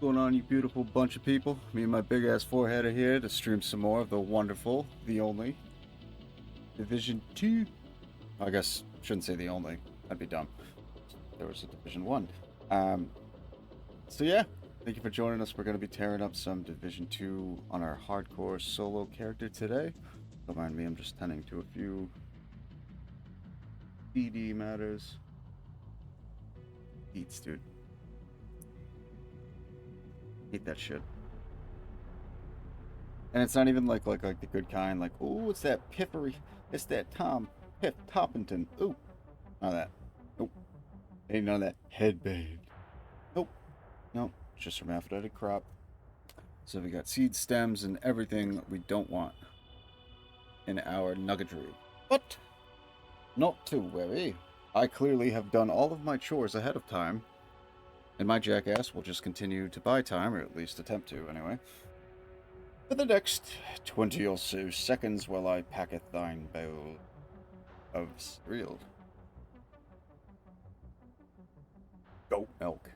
Going on, you beautiful bunch of people? Me and my big ass forehead are here to stream some more of the wonderful, the only Division 2. I guess shouldn't say the only. That'd be dumb. There was a Division 1. Um, so yeah, thank you for joining us. We're going to be tearing up some Division 2 on our hardcore solo character today. Don't mind me, I'm just tending to a few BD matters. Eats, dude. Hate that shit. And it's not even like the good kind, like, ooh, it's that piffery, it's that Tom Piff Toppington. Ooh, none of that. Nope. Ain't none of that headband. Nope. Nope. It's just hermaphroditic crop. So we got seed stems and everything we don't want in our nuggetry. But not to worry. I clearly have done all of my chores ahead of time. And my jackass will just continue to buy time, or at least attempt to, anyway. For the next 20 or so seconds while I packeth thine bowl of cereal. Goat milk.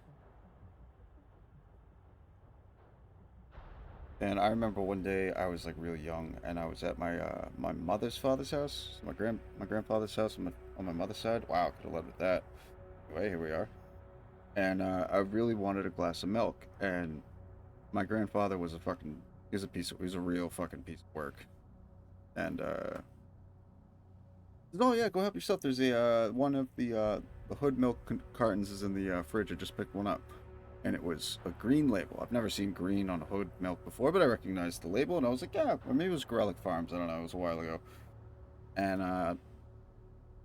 And I remember one day I was like really young, and I was at my my mother's father's house, my grandfather's house on my mother's side. Wow, could have led with that. Anyway, here we are. And I really wanted a glass of milk, and my grandfather was he was a real fucking piece of work. And oh yeah, go help yourself. There's a one of the hood milk cartons is in the fridge. I just picked one up, and it was a green label. I've never seen green on hood milk before, but I recognized the label, and I was like, yeah, or maybe it was Grelic Farms. I don't know. It was a while ago. And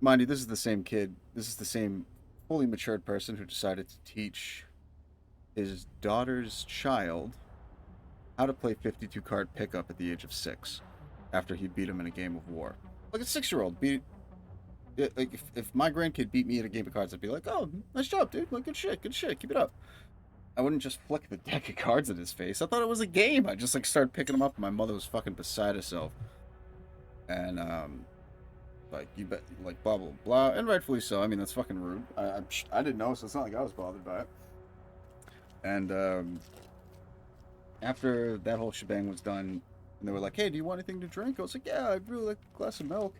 mind you, this is the same kid. This is the same fully matured person who decided to teach his daughter's child how to play 52 card pickup at the age of 6 after he beat him in a game of war. Like a 6-year-old beat. Like if my grandkid beat me at a game of cards, I'd be like, "Oh, nice job, dude! Like good shit, keep it up." I wouldn't just flick the deck of cards in his face. I thought it was a game. I just like started picking them up, and my mother was fucking beside herself. And like you bet, like blah blah blah, and rightfully so. I mean that's fucking rude. I didn't know, so it's not like I was bothered by it. And after that whole shebang was done, and they were like, "Hey, do you want anything to drink?" I was like, "Yeah, I'd really like a glass of milk."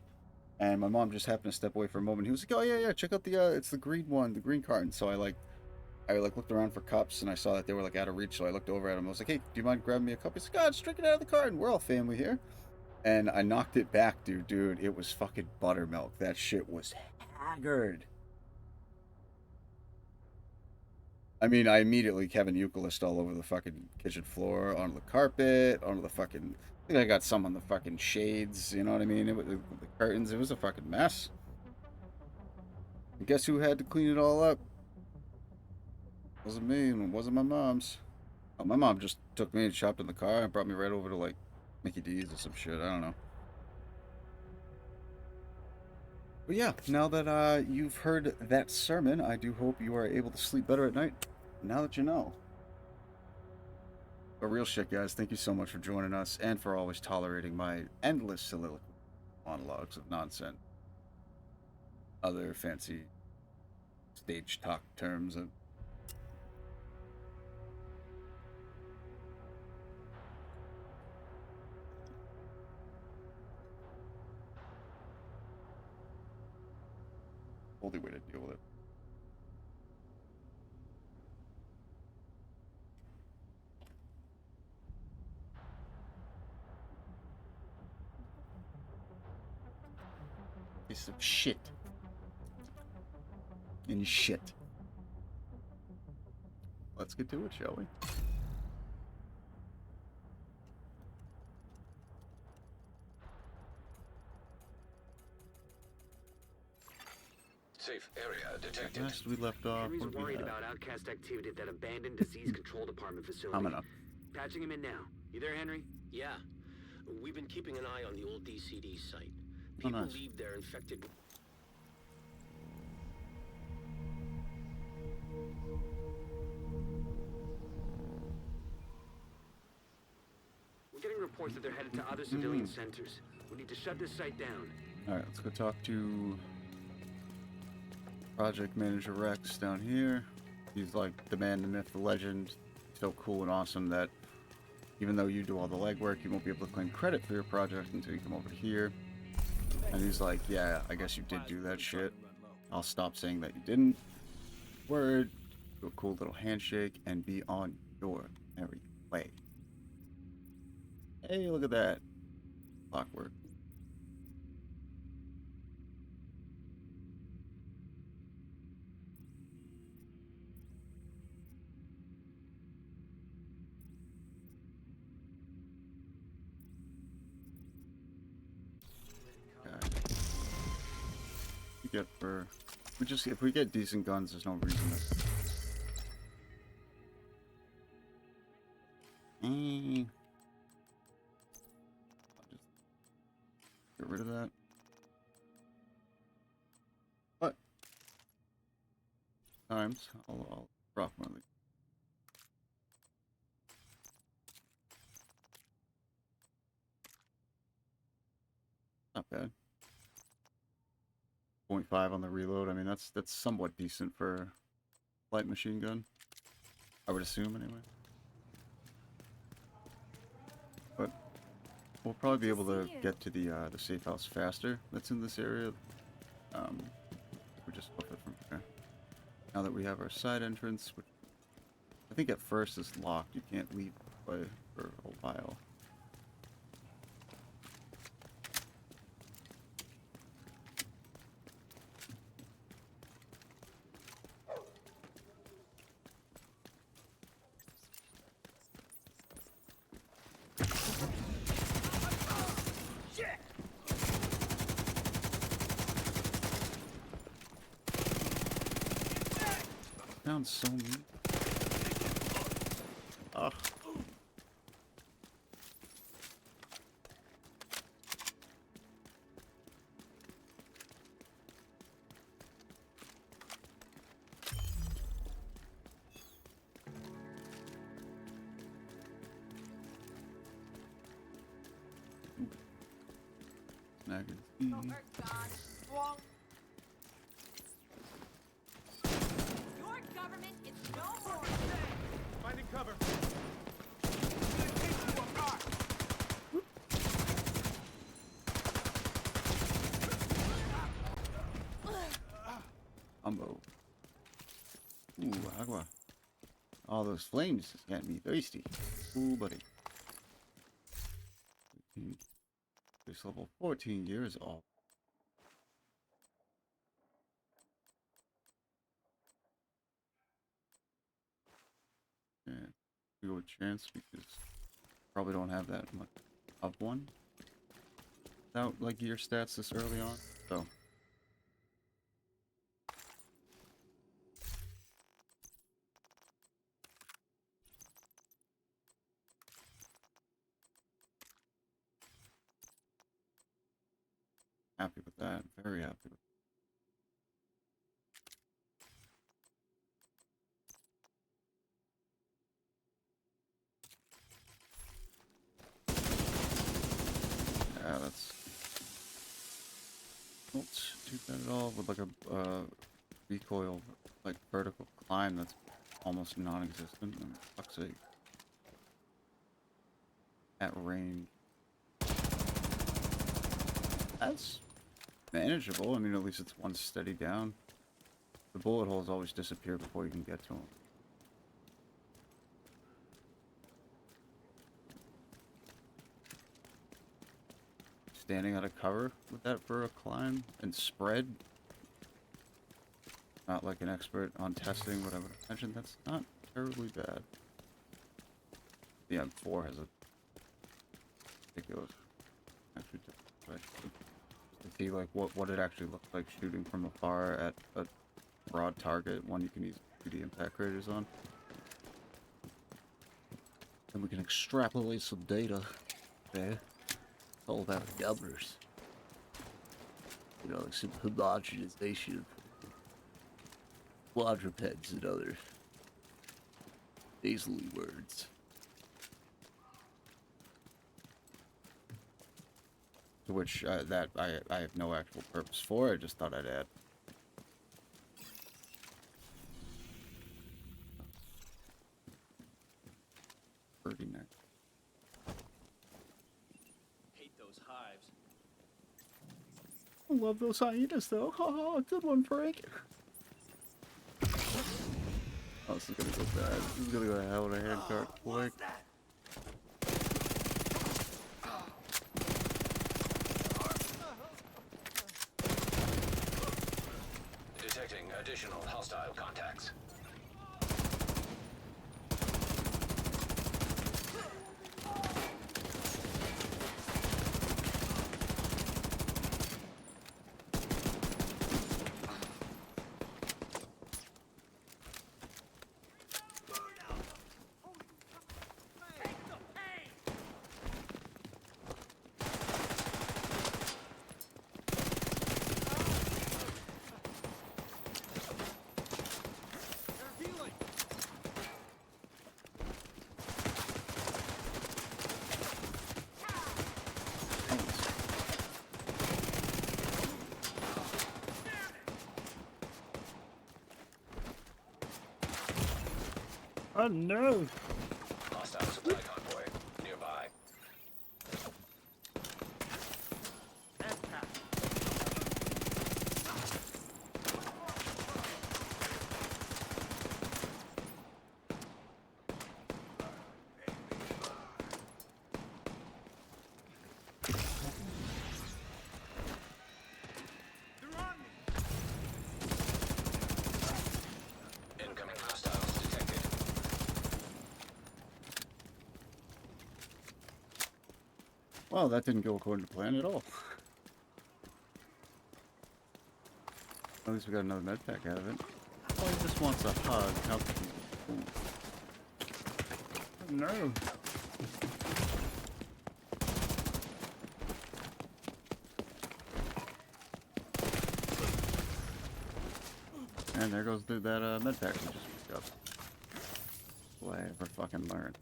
And my mom just happened to step away for a moment. He was like, "Oh yeah, check out the it's the green one, the green carton." So I looked around for cups, and I saw that they were like out of reach. So I looked over at him. I was like, "Hey, do you mind grabbing me a cup?" He's like, "God, just drink it out of the carton. We're all family here." And I knocked it back, dude. It was fucking buttermilk. That shit was haggard. I mean, I immediately Kevin Euclid all over the fucking kitchen floor, onto the carpet, onto the fucking. I think I got some on the fucking shades. You know what I mean? The curtains. It was a fucking mess. And guess who had to clean it all up? It wasn't me, and it wasn't my mom's. Oh, my mom just took me and shopped in the car and brought me right over to like Mickey D's or some shit. I don't know. But yeah, now that you've heard that sermon, I do hope you are able to sleep better at night. Now that you know. But real shit, guys, thank you so much for joining us and for always tolerating my endless soliloquy monologues of nonsense. Other fancy stage talk terms and only way to deal with it. Piece of shit. And shit. Let's get to it, shall we? Safe area detected. Last we left off. Henry's worried about outcast activity at that abandoned disease control department facility. I'm enough. Patching him in now. You there, Henry? Yeah. We've been keeping an eye on the old DCD site. Oh, People nice. leave their infected. We're getting reports that they're headed to other civilian centers. We need to shut this site down. Alright, let's go talk to Project Manager Rex down here. He's like the man, the myth, the legend, so cool and awesome that even though you do all the legwork, you won't be able to claim credit for your project until you come over here. And he's like, yeah, I guess you did do that shit. I'll stop saying that you didn't. Word. Do a cool little handshake and be on your merry way. Hey, look at that. Clockwork. Okay. We get for... We just... If we get decent guns, there's no reason to... I'll just get rid of that. But times I'll drop one of these. Not bad. 0.5 on the reload. I mean, that's somewhat decent for light machine gun. I would assume anyway. But we'll probably be able to get to the safe house faster. That's in this area. We just flip it from there. Now that we have our side entrance, which I think at first is locked. You can't leave by for a while. Sounds so mean. Ugh. Magazine. Your government is no more. Finding cover. Umbo. Ooh, agua. All those flames is getting me thirsty. Ooh, buddy. This level 14 years old. Yeah, we go with chance because probably don't have that much of one without like gear stats this early on. So happy with that. Very happy with that. Yeah, that's not too bad at all. With like a recoil, like vertical climb, that's almost non-existent. I mean, fuck's sake. At range, that's manageable. I mean, at least it's one steady down. The bullet holes always disappear before you can get to them. Standing out of cover with that for a climb and spread. Not like an expert on testing, what I would have mentioned. That's not terribly bad. The M4 has a ridiculous actually to see like what it actually looks like shooting from afar at a broad target, one you can use 2D impact craters on. And we can extrapolate some data there. All about numbers. You know, like some homogenization of quadrupeds and other nasally words. To which that I have no actual purpose for. I just thought I'd add. I love those hyenas, though. Oh, good one, Frank. Oh, this is gonna go bad. This is gonna go to hell in a handcart quick. Detecting additional hostile contacts. Oh no! Hostile supply convoy nearby. Incoming hostiles detected. Well, that didn't go according to plan at all. At least we got another med pack out of it. Oh, he just wants a hug. How can he... Oh, no. And there goes that med pack we just picked up. Will I ever fucking learn?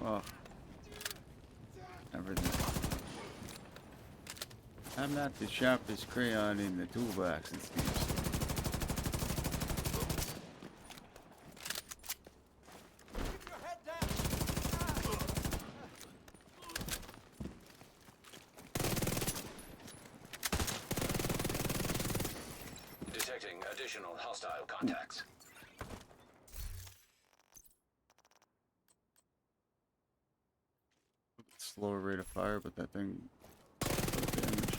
Oh. Everything. I'm not the sharpest crayon in the toolbox, it seems. Detecting additional hostile contacts. Slower rate of fire, but that thing does damage.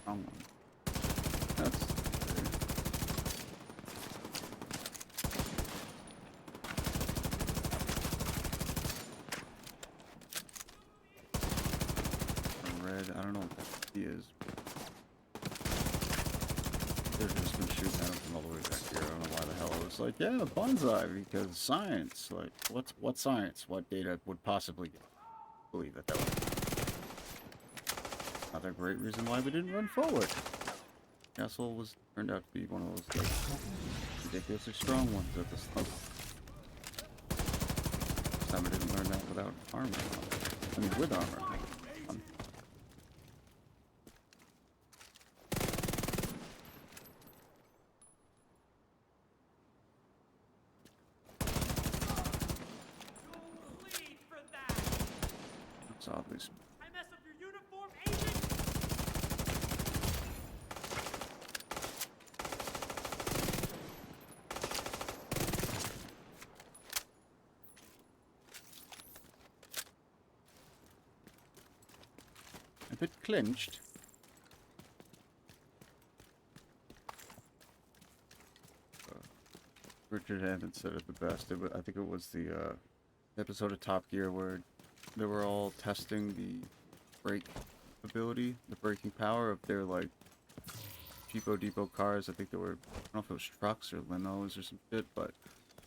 Wrong one. That's red. I don't know what that he is. They're just been shooting at him from all the way back here. I don't know why the hell I was like, yeah, bonsai, because science. Like, what science? What data would possibly believe that that was another great reason why we didn't run forward. Castle turned out to be one of those like ridiculously strong ones at this level. This time I didn't learn that without armor. I mean, with armor. Bleed for that! That's oddly. I mess up your uniform, agent! A bit clenched. Richard Hammond said it the best. I think it was the episode of Top Gear where they were all testing the brake ability, the braking power of their like cheapo depot cars. I think they were, I don't know if it was trucks or limos or some shit, but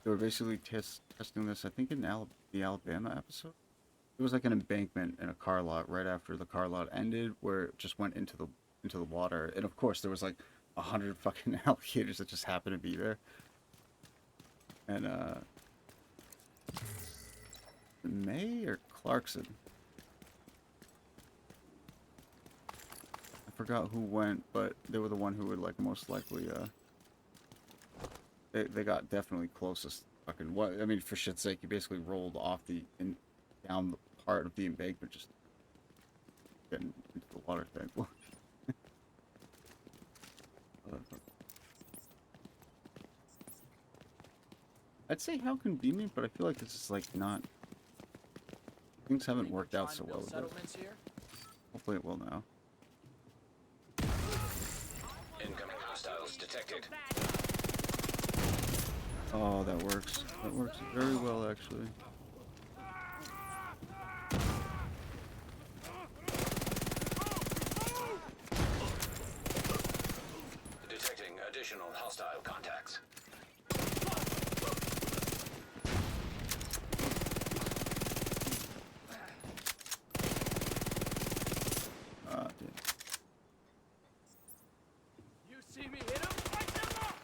they were basically testing this. I think in the Alabama episode. It was like an embankment in a car lot right after the car lot ended, where it just went into the into the water, and of course there was like 100 fucking alligators that just happened to be there. And May or Clarkson, I forgot who went, but they were the one who would like most likely they got definitely closest. Fucking what? I mean, for shit's sake, you basically rolled off down the part of the embankment, just getting into the water thing. I'd say how convenient, but I feel like this is like not. Things haven't worked out so well with this. Hopefully it will now. Incoming hostiles detected. Oh, that works. That works very well, actually. Detecting additional hostile contacts. Ah, damn. You see me hit him? Fight them up!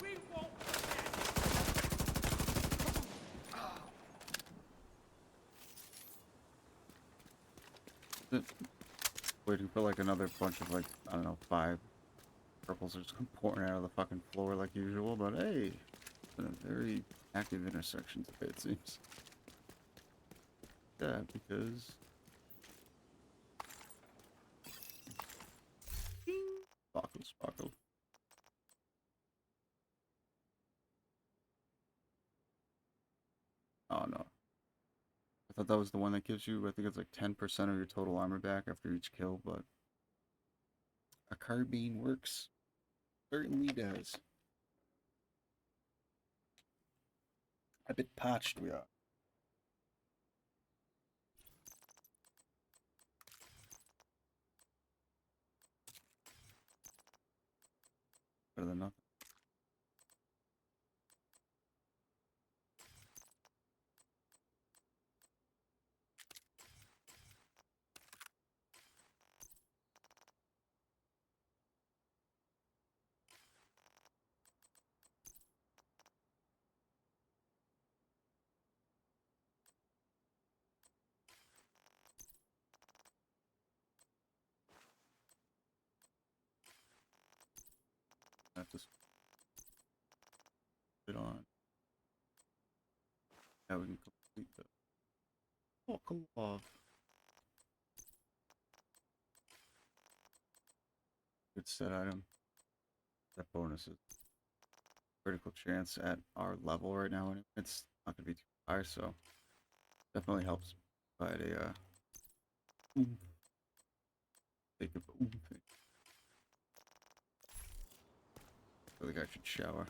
We won't Waiting for like another bunch of like, I don't know, 5 purples are just pouring out of the fucking floor like usual, but hey, it's been a very active intersection today, it seems. Yeah, because... Sparkle, sparkle. Oh no. I thought that was the one that gives you, I think it's like 10% of your total armor back after each kill, but a carbine works. Certainly does. A bit parched we are. Better than nothing. I have to put it on. Now we can complete the buckle off. Good set item. That bonus is critical chance at our level right now, and it's not gonna be too high, so definitely helps provide a take a thing. I think I should shower.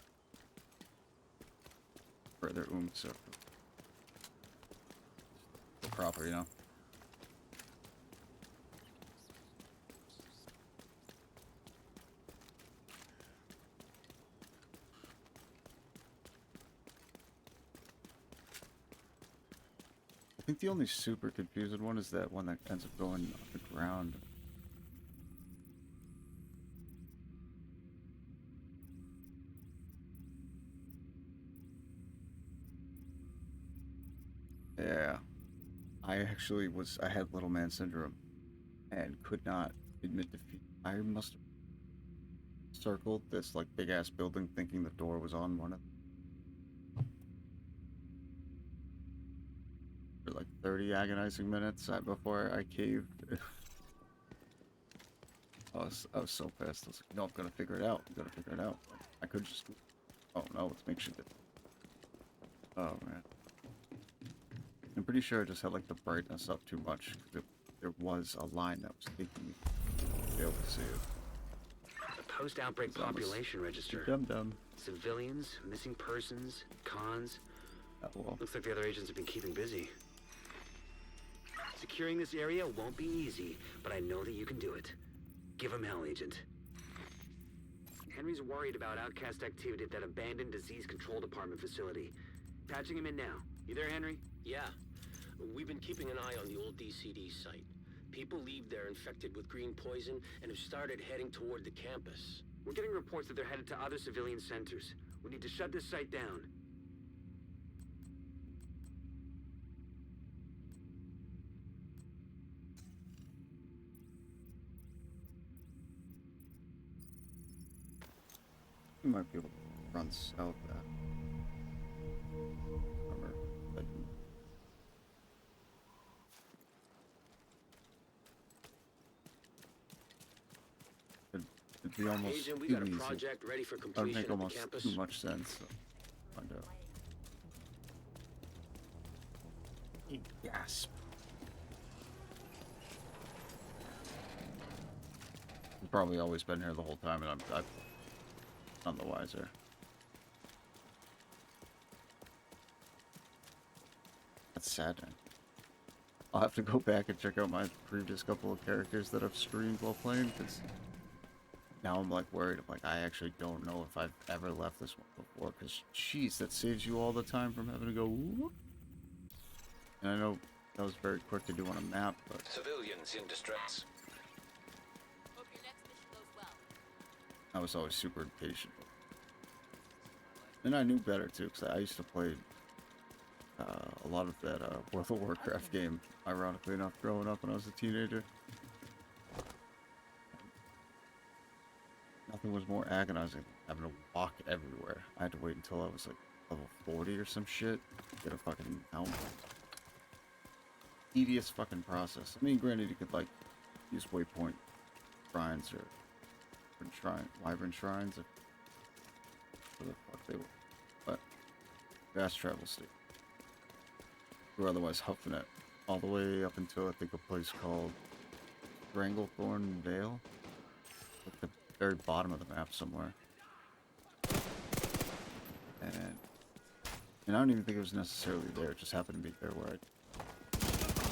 Further so proper, you know. I think the only super confusing one is that one that ends up going on the ground. Yeah. I had little man syndrome and could not admit defeat. I must have circled this like big ass building thinking the door was on one of for like 30 agonizing minutes before I caved. I was so pissed. I was like, no, I'm gonna figure it out. I'm gonna figure it out. I could just, oh no, let's make sure that, oh man. I'm pretty sure I just had like the brightness up too much because there was a line that was taking me to be able to see it. The post-outbreak population register. Dum-dum. Civilians, missing persons, cons. Well, Looks like the other agents have been keeping busy. Securing this area won't be easy, but I know that you can do it. Give 'em hell, Agent. Henry's worried about outcast activity at that abandoned disease control department facility. Patching him in now. You there, Henry? Yeah. We've been keeping an eye on the old DCD site. People leave there infected with green poison and have started heading toward the campus. We're getting reports that they're headed to other civilian centers. We need to shut this site down. You might be able to run south that. Remember, but it'd be almost Agent, we too got a easy. project ready for That would completion make at the almost campus. too much sense. So find out. Gasp. He's probably always been here the whole time, and I'm none the wiser. That's saddening. I'll have to go back and check out my previous couple of characters that I've streamed while playing, because now I'm like worried. I'm like, I actually don't know if I've ever left this one before, because jeez, that saves you all the time from having to go whoop. And I know that was very quick to do on a map, but Civilians in distress. Hope your next mission goes well. I was always super impatient. And I knew better too, because I used to play a lot of that World of Warcraft game, ironically enough, growing up when I was a teenager. Nothing was more agonizing than having to walk everywhere. I had to wait until I was like level 40 or some shit to get a fucking mount. Tedious fucking process. I mean, granted, you could like use waypoint shrines or wyvern shrines, if whatever the fuck they were. But fast travel state. Or otherwise huffing it all the way up until I think a place called Stranglethorn Vale, at the very bottom of the map somewhere. And I don't even think it was necessarily there. It just happened to be there where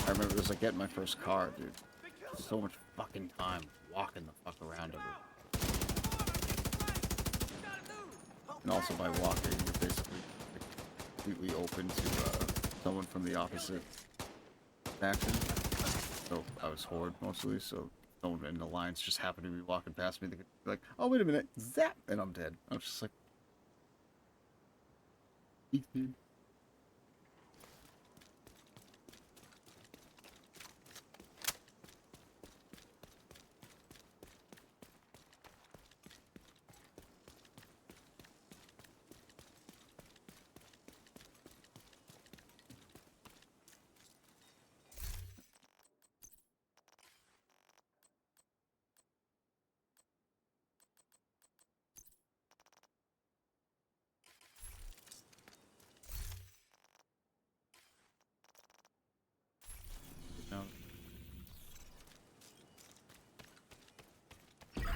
I remember it was like getting my first car, dude. So much fucking time walking the fuck around everywhere. And also by walking, you're basically completely open to someone from the opposite faction. So I was Horde mostly, so someone in the Alliance just happened to be walking past me. They could be like, oh, wait a minute, zap! And I'm dead. I was just like, eek, dude. No.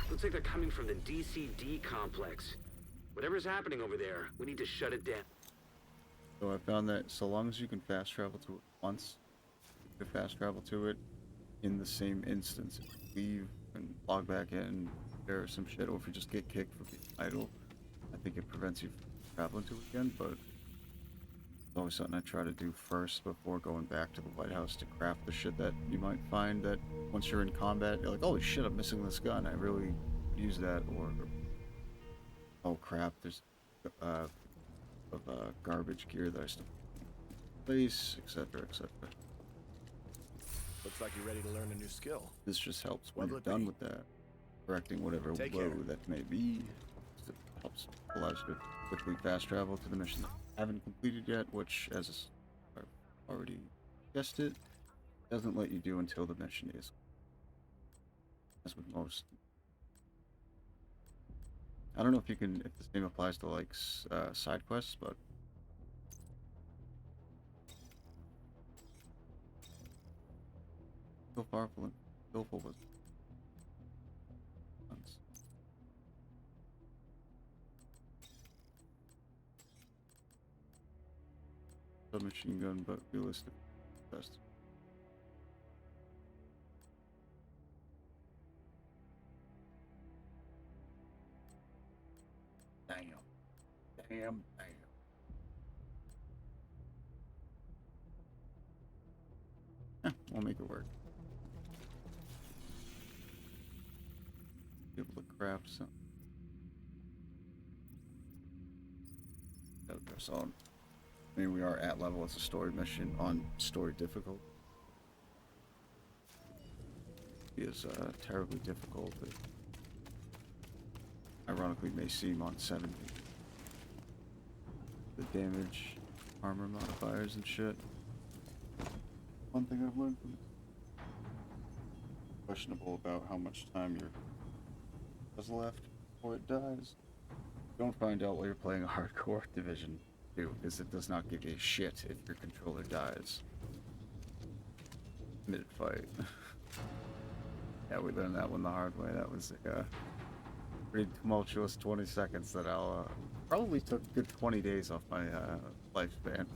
Looks like they're coming from the DCD complex. Whatever's happening over there, we need to shut it down. So I found that so long as you can fast travel to it once, you can fast travel to it in the same instance. If you leave and log back in, there or some shit, or if you just get kicked for being idle, I think it prevents you from traveling to it again, but it's always something I try to do first before going back to the White House to craft the shit that you might find that once you're in combat, you're like, holy shit, I'm missing this gun, I really use that, or oh crap, there's garbage gear that I still place, etc., etc. Looks like you're ready to learn a new skill. This just helps when What'll you're it done be? with that, correcting whatever Take woe care. that may be. It helps allows you to quickly fast travel to the mission that I haven't completed yet, which, as I've already guessed it, doesn't let you do until the mission is. As with most. I don't know if you can, if the same applies to like side quests, but so far, Philful was. Submachine gun, but realistic. Best. bam, bam. We'll make it work. Be able to craft some. That'll go solid. I mean, we are at level. It's a story mission on story difficult. It is terribly difficult. It ironically may seem on 70. The damage, armor modifiers, and shit. One thing I've learned from it. Questionable about how much time your has left before it dies. Don't find out while you're playing a hardcore division 2, because it does not give you shit if your controller dies mid-fight. Yeah, we learned that one the hard way. That was a pretty tumultuous 20 seconds that I'll probably took a good 20 days off my lifespan.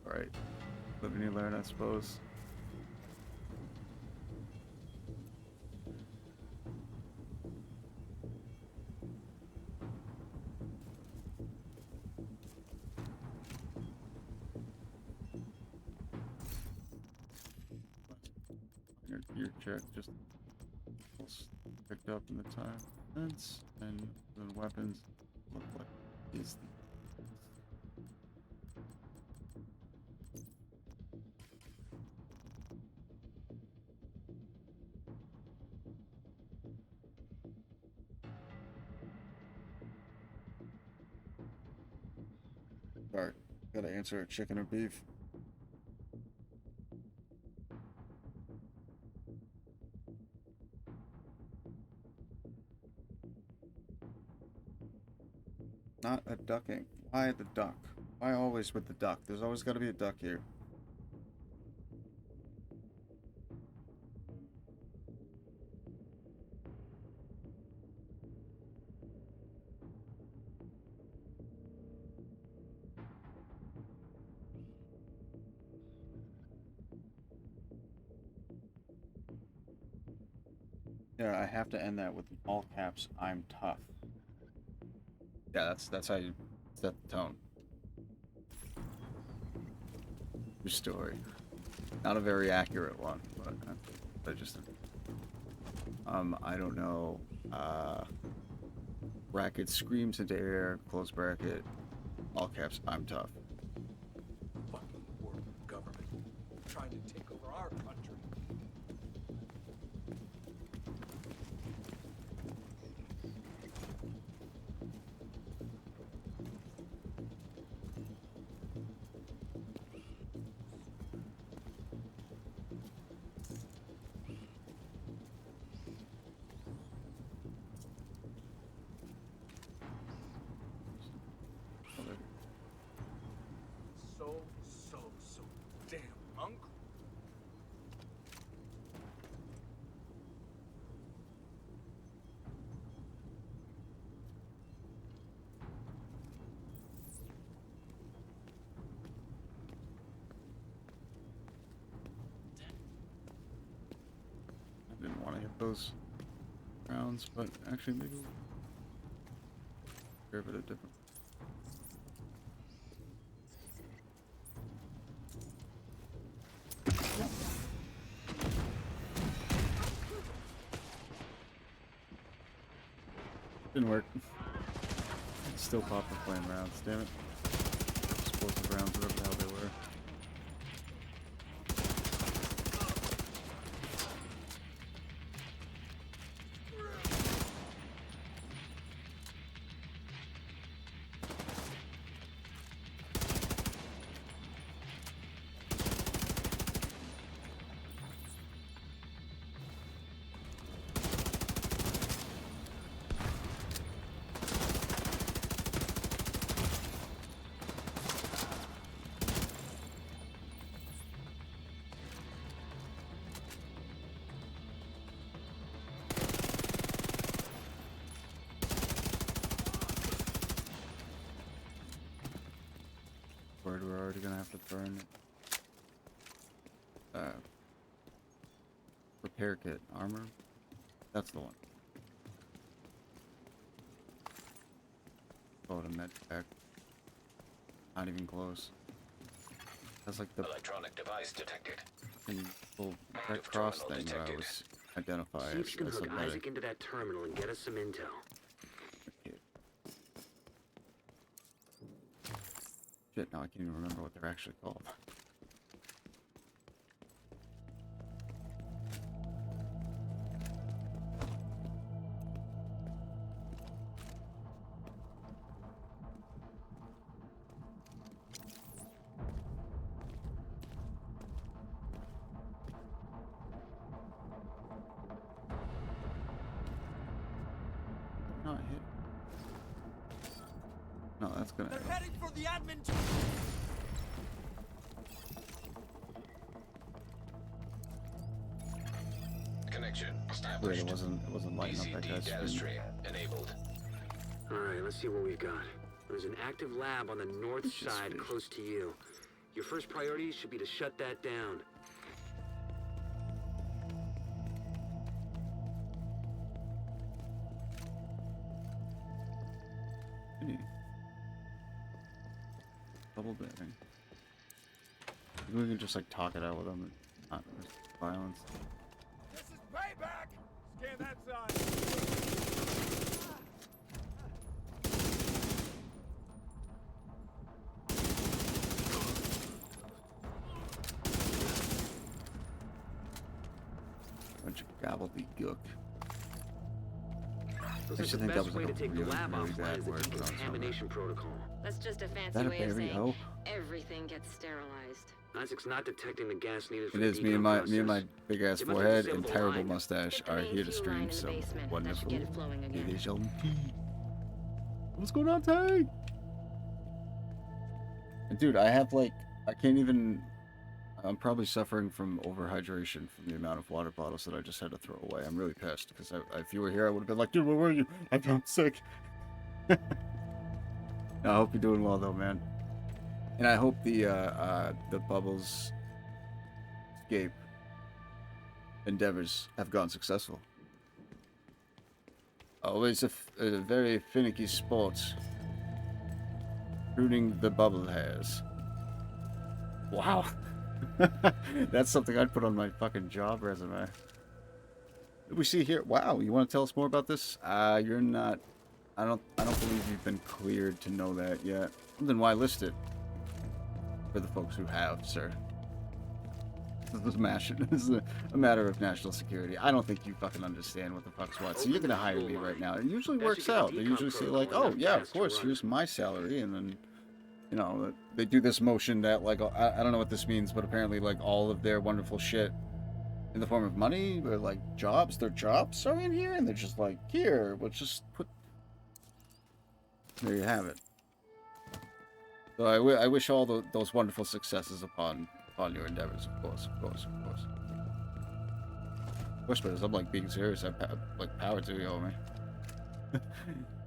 Alright. Live and you learn, I suppose. Gear check just picked up in the time fence, and the weapons look like these. Alright, gotta answer a chicken or beef. Not a ducking. Why the duck? Why always with the duck? There's always got to be a duck here. Yeah, I have to end that with all caps. I'm tough. Yeah, that's how you set the tone. Your story. Not a very accurate one, but just I don't know. Bracket screams into air, close bracket, all caps, I'm tough. Fucking world government trying to take over our country. So damn uncle. I didn't want to hit those rounds, but actually maybe we'll give it a different. Didn't work. Still pop the flame rounds, damn it. Explosive rounds, whatever the hell they were. We're already gonna have to burn repair kit armor. That's the one. call it a med pack. Not even close. That's like the Electronic device detected. little red cross thing that I was identify See if you can as hook a medic. Isaac into that terminal and get us some intel. Shit, now I can't even remember what they're actually called. Not hit. No, that's gonna. They're heading for the admin. Connection Weird, established. it wasn't lighting up that DCD guy's data screen. stream enabled. Alright, let's see what we've got. There's an active lab on the north This is side fish. close to you. Your first priority should be to shut that down. Hey. Double bearing. Maybe we can just like talk it out with them and not resist violence. This is payback. Scan that side. Bunch of gobbledygook. Looks I like should the think that best was way like to a take the really, lab really offline bad is the word to put on something. decontamination protocol. That's just a fancy That a way of berry saying hoe? everything gets sterilized. Isaac's not detecting the gas needed for It the is me and my process. big ass They must have forehead disabled and the terrible line. mustache Get the are main here to fuel stream line in the some basement. That should wonderful get it flowing again. village What's going on, Tay? And dude, I have like I'm probably suffering from overhydration from the amount of water bottles that I just had to throw away. I'm really pissed because if you were here, I would have been like, dude, where were you? I'm sick. I hope you're doing well though, man. And I hope the Bubbles escape endeavors have gone successful. Always a very finicky sport. Pruning the bubble hairs. Wow. That's something I'd put on my fucking job resume. What do we see here? Wow, you want to tell us more about this? You're not. I don't believe you've been cleared to know that yet. Then why list it? For the folks who have, sir. This is a matter of national security. I don't think you fucking understand what the fuck's what. So you're gonna hire me right now. It usually That works should get the out. They decom usually say like, protocol oh enough yeah, gas of to course, run. here's my salary, and then, you know, they do this motion that like I don't know what this means, but apparently like all of their wonderful shit in the form of money or like jobs, their jobs are in here, and they're just like, here, we'll just put. There you have it. So I wish all those wonderful successes upon your endeavors, of course, of course, of course. Whispers, I'm like being serious. Like power to you, homie.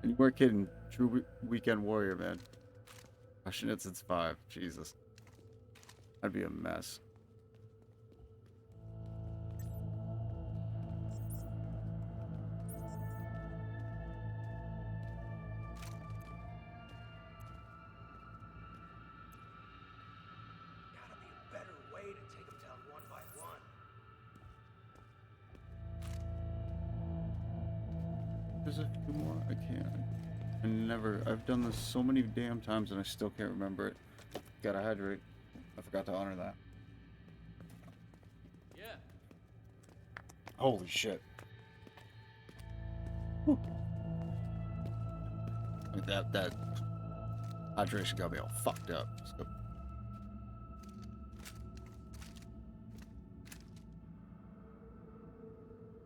And you weren't kidding. True weekend warrior, man. Crushing it since 5. Jesus. That'd be a mess. Gotta be a better way to take them down one by one. There's a few more. I can't. I've done this so many damn times and I still can't remember it. Gotta hydrate. I forgot to honor that. Yeah. Holy shit. Whew. Like that hydration got me all fucked up. So.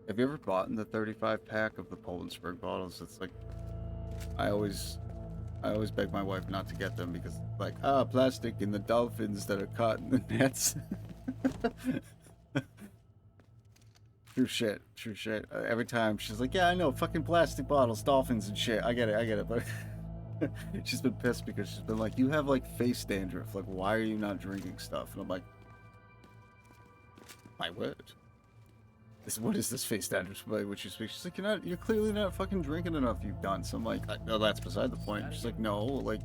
Have you ever bought in the 35 pack of the Poland Spring bottles? It's like I always beg my wife not to get them because like plastic and the dolphins that are caught in the nets. True shit. Every time she's like, yeah, I know, fucking plastic bottles, dolphins and shit. I get it, but she's been pissed because she's been like, you have like face dandruff. Like, why are you not drinking stuff? And I'm like, my word. What is this face standards by which you speak? She's like, you're clearly not fucking drinking enough, you dunce. I'm like, no, that's beside the point. She's like, no, like,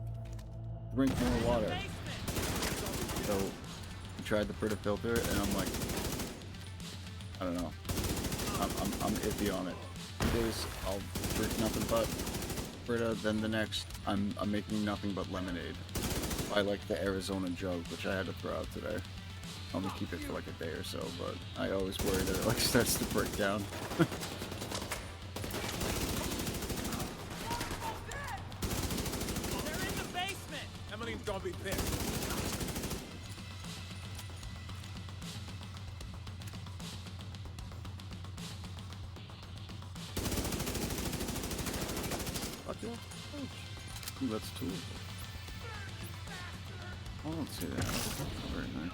drink more water. So, we tried the Brita filter, and I'm like, I don't know. I'm iffy on it. 2 days, I'll drink nothing but Brita, then the next, I'm making nothing but lemonade. I like the Arizona jug, which I had to throw out today. I'm gonna keep it for like a day or so, but I always worry that it like starts to break down. They're in the basement. Emmeline's gonna be pissed. Fuck yeah. Ooh, that's two. I don't see that. That's not very nice.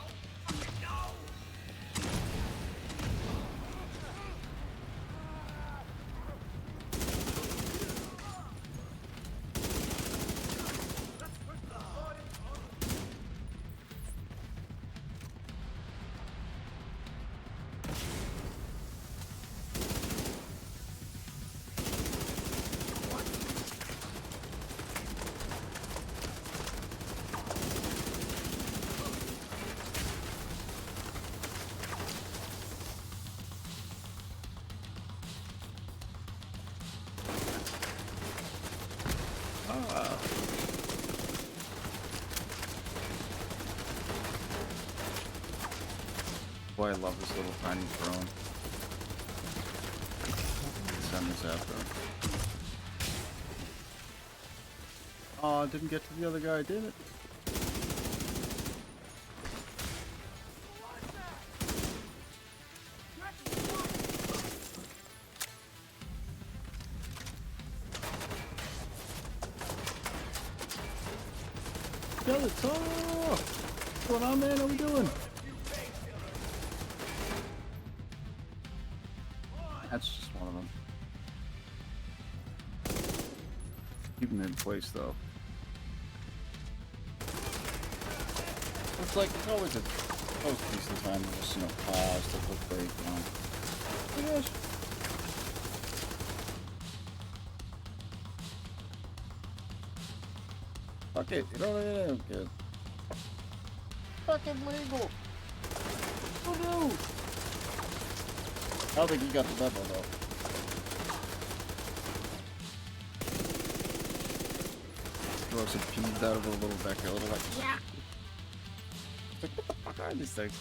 Boy, I love this little tiny drone. Send this after. Oh, I didn't get to the other guy, did it? Kill it! Oh! What's going on, man? How we doing? That's just one of them. Keep them in place, though. It's like, it's always a decent time to just, pause to quick break, Hey guys. Fuck it, you don't get fucking legal. Oh no! I don't think he got the memo though. Throw some peas out of a little backyard, like, yeah! Like, what the fuck are these things?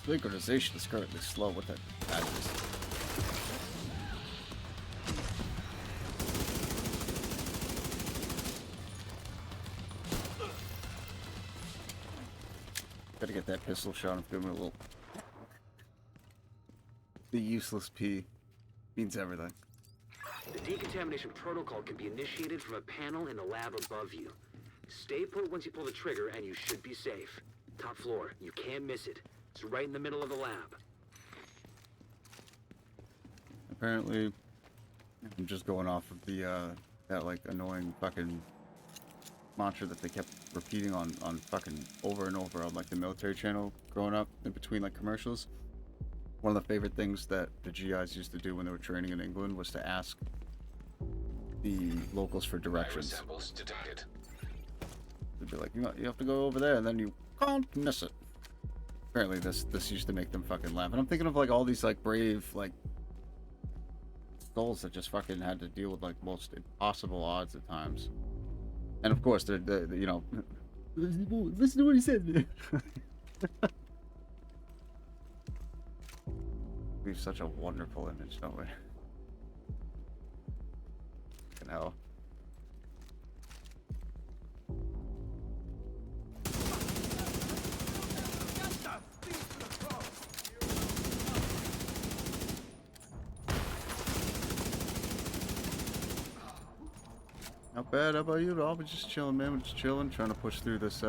Synchronization is currently slow with that badges. Gotta get that pistol shot and give me a little. The useless P means everything. The decontamination protocol can be initiated from a panel in the lab above you. Stay put once you pull the trigger and you should be safe. Top floor, you can't miss it. It's right in the middle of the lab. Apparently, I'm just going off of the, that like annoying fucking mantra that they kept repeating on fucking over and over on like the military channel growing up in between like commercials. One of the favorite things that the GIs used to do when they were training in England was to ask the locals for directions. Samples detected. They'd be like, you have to go over there and then you can't miss it. Apparently this used to make them fucking laugh. And I'm thinking of like all these like brave like souls that just fucking had to deal with like most impossible odds at times. And of course, they're listen to what he said. We have such a wonderful image, don't we? Fucking hell. Not bad. How about you? I'll be just chilling, man. We're just chilling, trying to push through this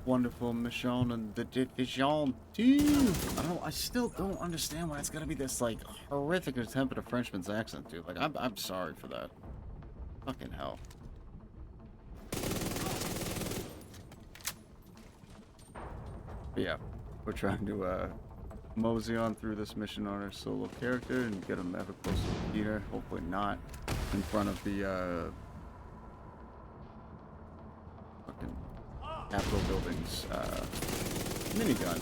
wonderful mission and the division 2. I don't know. I still don't understand why it's gotta be this like horrific attempt at a Frenchman's accent, dude. Like I'm sorry for that. Fucking hell. But Yeah, we're trying to mosey on through this mission on our solo character and get him ever closer to Peter. Hopefully not in front of the fucking Capitol buildings minigun.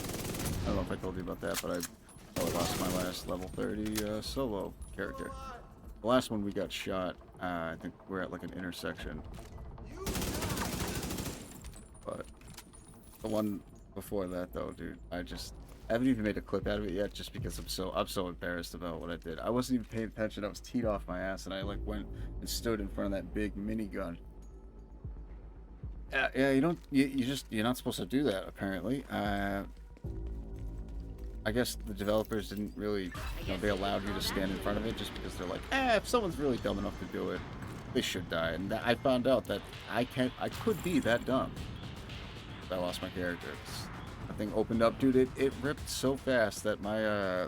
I don't know if I told you about that, but I lost my last level 30 solo character. The last one we got shot. I think we're at like an intersection. But the one before that, though, dude, I haven't even made a clip out of it yet, just because I'm so embarrassed about what I did. I wasn't even paying attention. I was teed off my ass, and I like went and stood in front of that big minigun. Yeah, you're not supposed to do that, apparently. I guess the developers didn't really, they allowed you to stand in front of it just because they're like, if someone's really dumb enough to do it, they should die. And I found out that I could be that dumb. I lost my character. The thing opened up, dude. It ripped so fast that my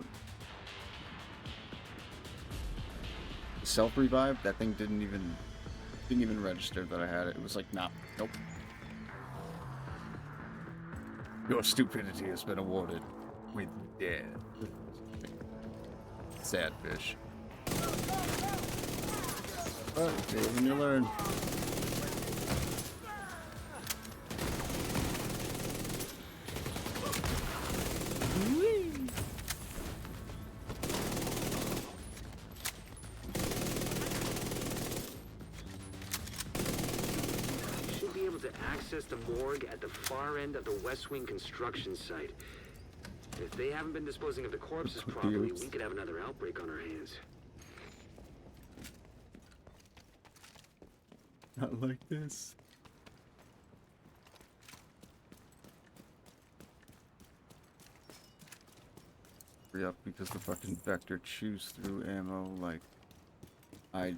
self revive, that thing didn't even register that I had it. It was like, nah, nope. Your stupidity has been awarded with death. Sad fish. But when you learn. Should be able to access the morgue at the far end of the West Wing construction site. If they haven't been disposing of the corpses properly, we could have another outbreak on our hands. Not like this. Hurry up, because the fucking vector chews through ammo like I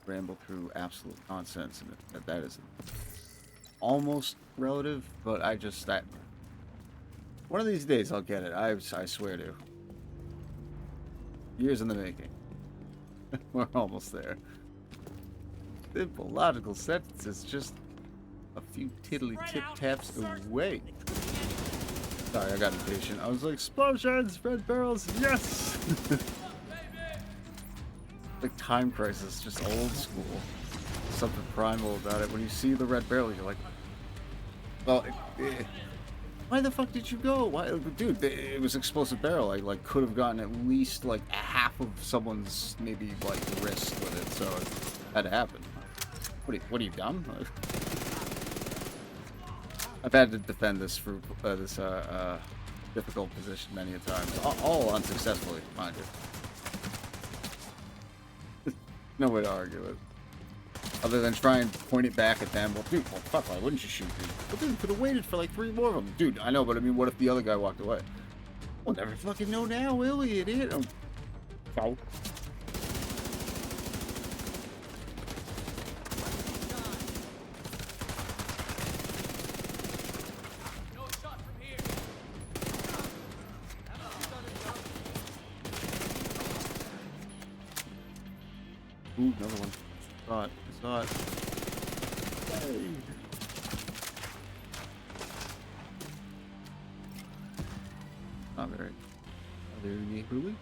ramble through absolute nonsense, and that is almost relative, but that one of these days I'll get it. I swear to. Years in the making. We're almost there. Simple, logical sentences, just a few tiddly tip-taps away. Sorry, I got impatient. I was like, explosions, red barrels, yes! Like Time Crisis, just old school. Something primal about it. When you see the red barrel, you're like, well, why the fuck did you go? Why, dude? It was explosive barrel. I like could have gotten at least like a half of someone's maybe like wrist with it, so it had to happen. What are you dumb? I've had to defend this for this difficult position many a times, all unsuccessfully, mind you. No way to argue it. Other than try and point it back at them. Well, dude, well, fuck, why wouldn't you shoot, dude? Well, dude, could have waited for like 3 more of them. Dude, I know, but I mean, what if the other guy walked away? We'll never fucking know now, will we, idiot? Oh. Ooh, another one. Saw it. Hey. Not very neighborly.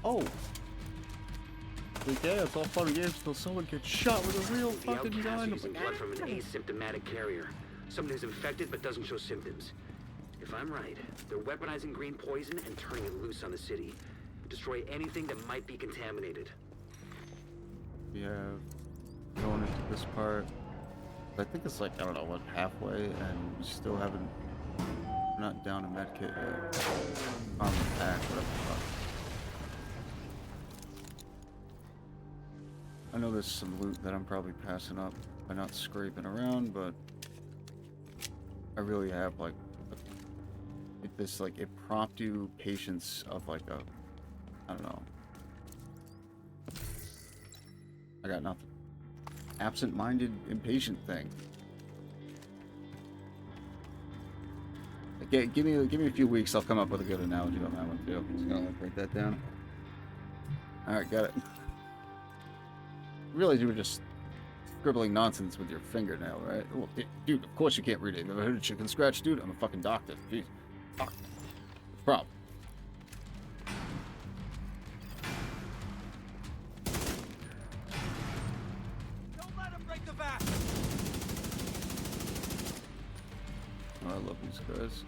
Oh! Yeah, it's all fun and games until someone gets shot with a real The fucking outcasts are gun. using blood from an asymptomatic carrier. Someone who's infected but doesn't show symptoms. If I'm right, they're weaponizing green poison and turning it loose on the city. Destroy anything that might be contaminated. We have going into this part. I think it's like, I don't know, what, halfway, and we still haven't, we're not down a medkit yet. On the pack, whatever the fuck. I know there's some loot that I'm probably passing up by not scraping around, but I really have like this, like, it prompt you patience of like a, I don't know. I got nothing. absent-minded, impatient thing. Okay, give me a few weeks. I'll come up with a good analogy on that one too. Just gonna like, write that down. All right, got it. Realize you were just scribbling nonsense with your fingernail, right? Well, dude, of course you can't read it. Never heard of chicken scratch, dude. I'm a fucking doctor. Jeez. Fuck. Problem. Don't let him break the back! Oh, I love these guys.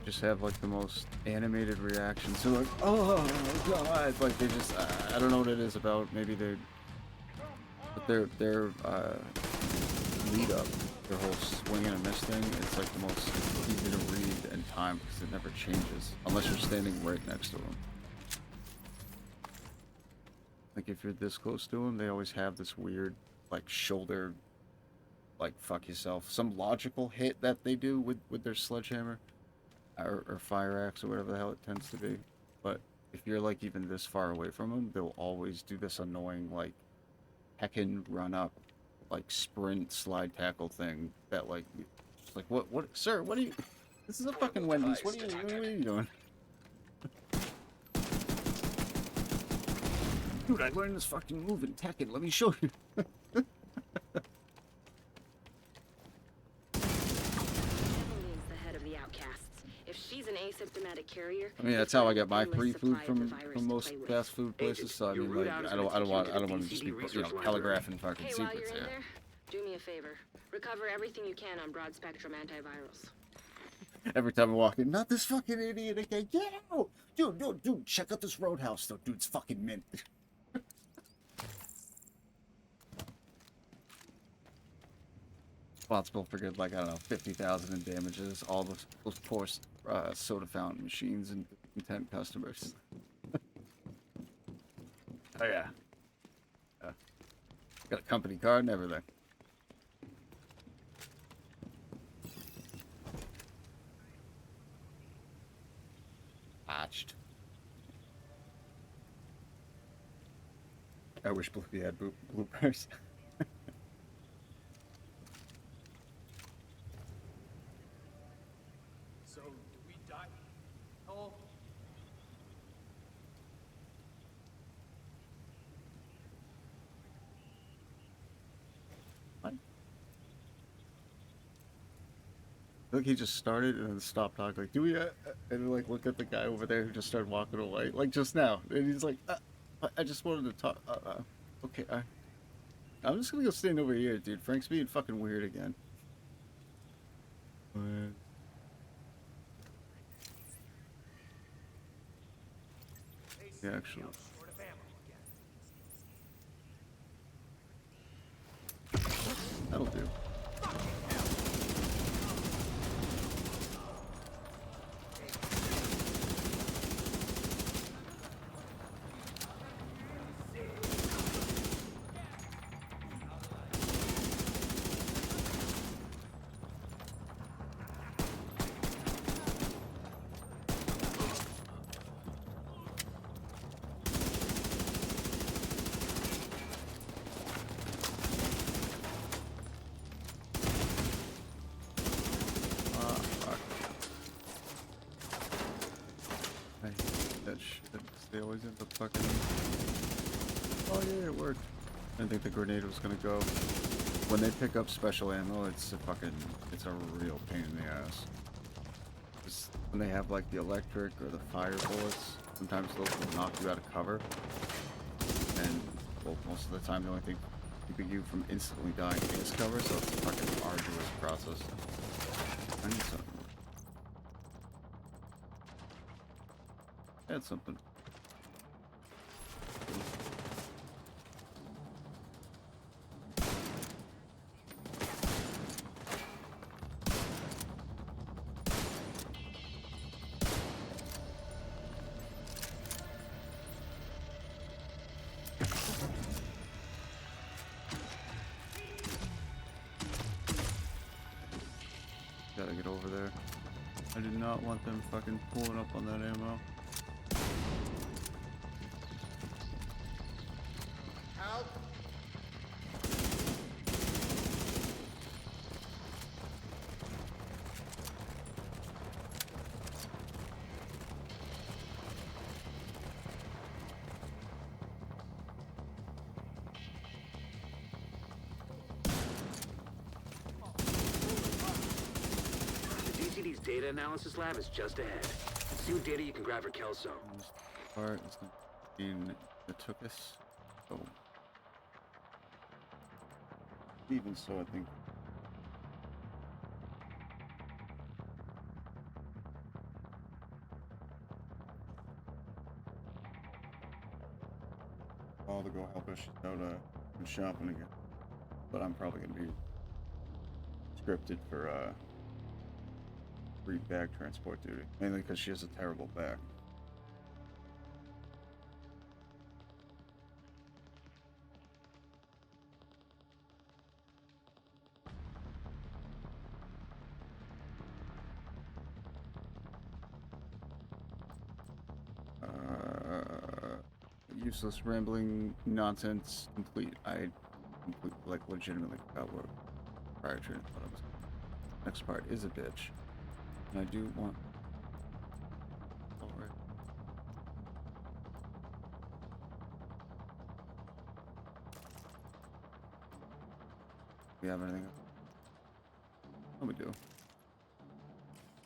Just have like the most animated reactions. So like, oh god, like they just I don't know what it is about. Maybe but their lead up, their whole swing and a miss thing. It's like the most easy to read and time because it never changes unless you're standing right next to them. Like if you're this close to them, they always have this weird like shoulder, like fuck yourself, some logical hit that they do with their sledgehammer. Or fire axe or whatever the hell it tends to be. But if you're like even this far away from them, they'll always do this annoying like heckin' run up, like sprint slide tackle thing that like what sir, what are you, this is a fucking Wendy's, what are you doing? Dude, I learned this fucking move in Tekken, let me show you. She's an asymptomatic carrier. I mean, that's how I get my free food from most fast food places. So I mean, like, I don't want to just be, telegraphing fucking Hey, while secrets. you're in Yeah. there, do me a favor. Recover everything you can on broad spectrum antivirals. Every time I walk in, not this fucking idiot again. Get out, dude. Check out this roadhouse, though, dude. It's fucking mint. Responsible for good, like I don't know, 50,000 in damages. All those poor soda fountain machines and content customers. Oh yeah. Got a company card and everything. Botched. I wish Blippi had bloopers. So, do we die? Oh. What? Look, he just started and then stopped talking. Like, do we? And then, like, look at the guy over there who just started walking away, like just now. And he's like, I just wanted to talk. Okay, I'm just gonna go stand over here, dude. Frank's being fucking weird again. Yeah, actually. Short of ammo again. That'll do. I hate that shit. They always end up fucking. Oh yeah, it worked. I didn't think the grenade was gonna go. When they pick up special ammo, it's a real pain in the ass. Just when they have like the electric or the fire bullets, sometimes those will knock you out of cover. And well, most of the time the only thing keeping you from instantly dying is cover, so it's a fucking arduous process. I need something. Add something. get over there. I did not want them fucking pulling up on that ammo. The DCD's data analysis lab is just ahead. See what data you can grab for Kelso. This part is not in the Tookus. So even so, I think I'll to go help us out shopping again. But I'm probably gonna be scripted for free bag transport duty, mainly because she has a terrible back. Useless rambling nonsense complete. I like legitimately forgot what prior train thought I was. Next part is a bitch. And I do want. Alright. We have anything? Oh, we do.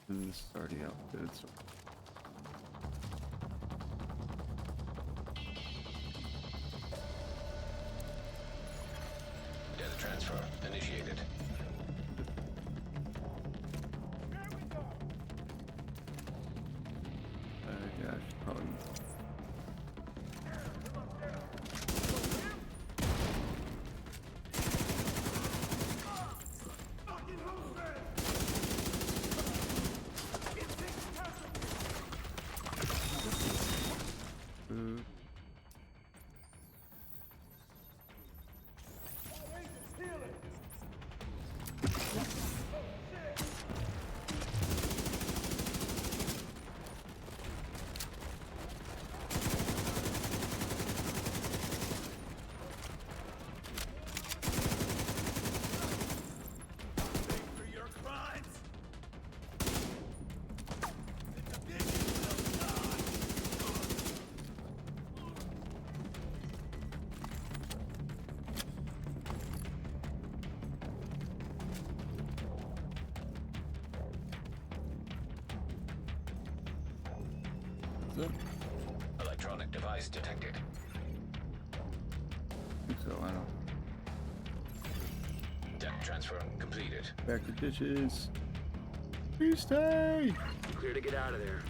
And this is already outfitted, so. Data transfer initiated. Yeah, I should probably. Food. For your crimes. That's it. Electronic device detected. I think so, I don't. Data transfer completed. Back to ditches. Please stay! Clear to get out of there.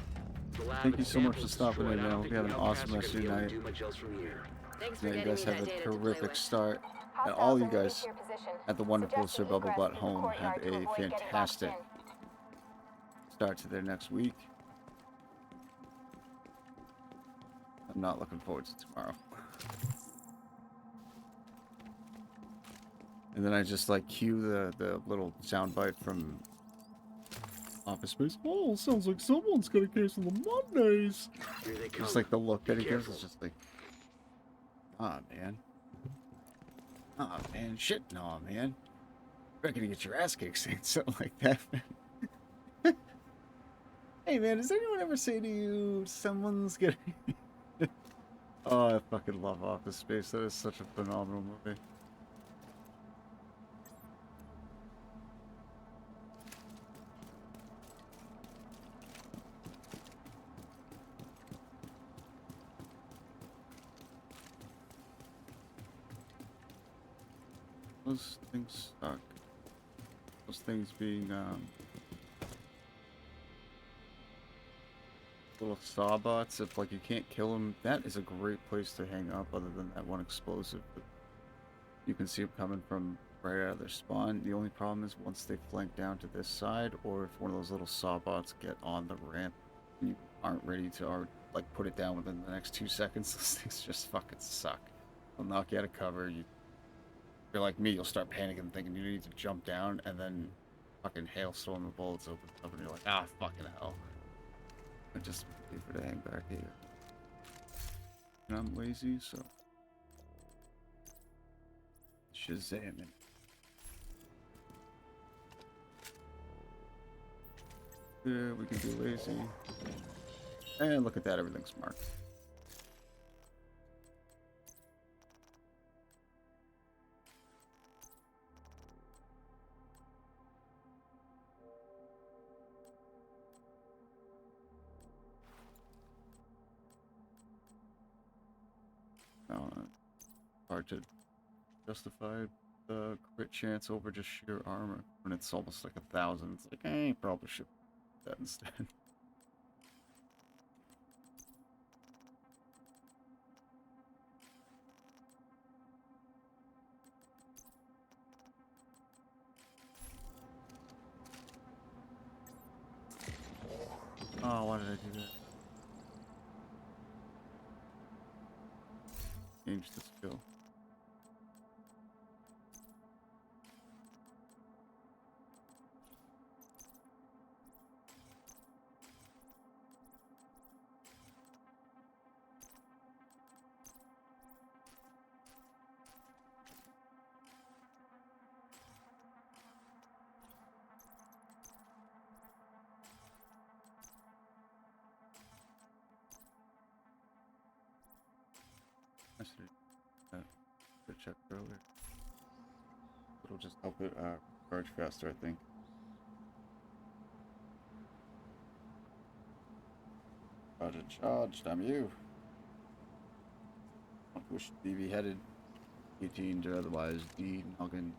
The lab Thank and you so much for samples stopping destroyed. in, I don't man. think We have the an outcasts awesome are rest gonna of your be able night. to do much else from here. Thanks for Yeah, you getting guys me have that a data to play terrific with. start. And Hostiles all you are moving guys to your position. at the wonderful Sir Suggesting Bubblebot egress through the home have courtyard to a avoid getting boxed fantastic in. start to their next week. I'm not looking forward to tomorrow. And then I just like cue the little soundbite from Office Space. Oh, sounds like someone's got a case on the Mondays. Here they come. Just like the look that Be he gives careful. is just like, ah man, ah man, shit, no man. You're gonna get your ass kicked saying something like that. Hey man, does anyone ever say to you, someone's gonna? Oh, I fucking love Office Space. That is such a phenomenal movie. Those things suck. Those things being little sawbots. If like you can't kill them, that is a great place to hang up. Other than that one explosive, but you can see them coming from right out of their spawn. The only problem is once they flank down to this side, or if one of those little sawbots get on the ramp, and you aren't ready to like put it down within the next 2 seconds. Those things just fucking suck. They'll knock you out of cover. You're like me, you'll start panicking, thinking you need to jump down, and then fucking hailstorm of bullets opens up, and you're like, ah, fucking hell. I just leave it to hang back here. And I'm lazy, so Shazamming. Yeah, we can be lazy. And look at that, everything's marked. Hard to justify the crit chance over just sheer armor when it's almost like 1,000. It's like, probably should do that instead. Oh, why did I do that? Change the skill. I should have checked earlier. It'll just help it charge faster, I think. Charge, charge, damn you. Wish to be beheaded. 18 to otherwise be noggin.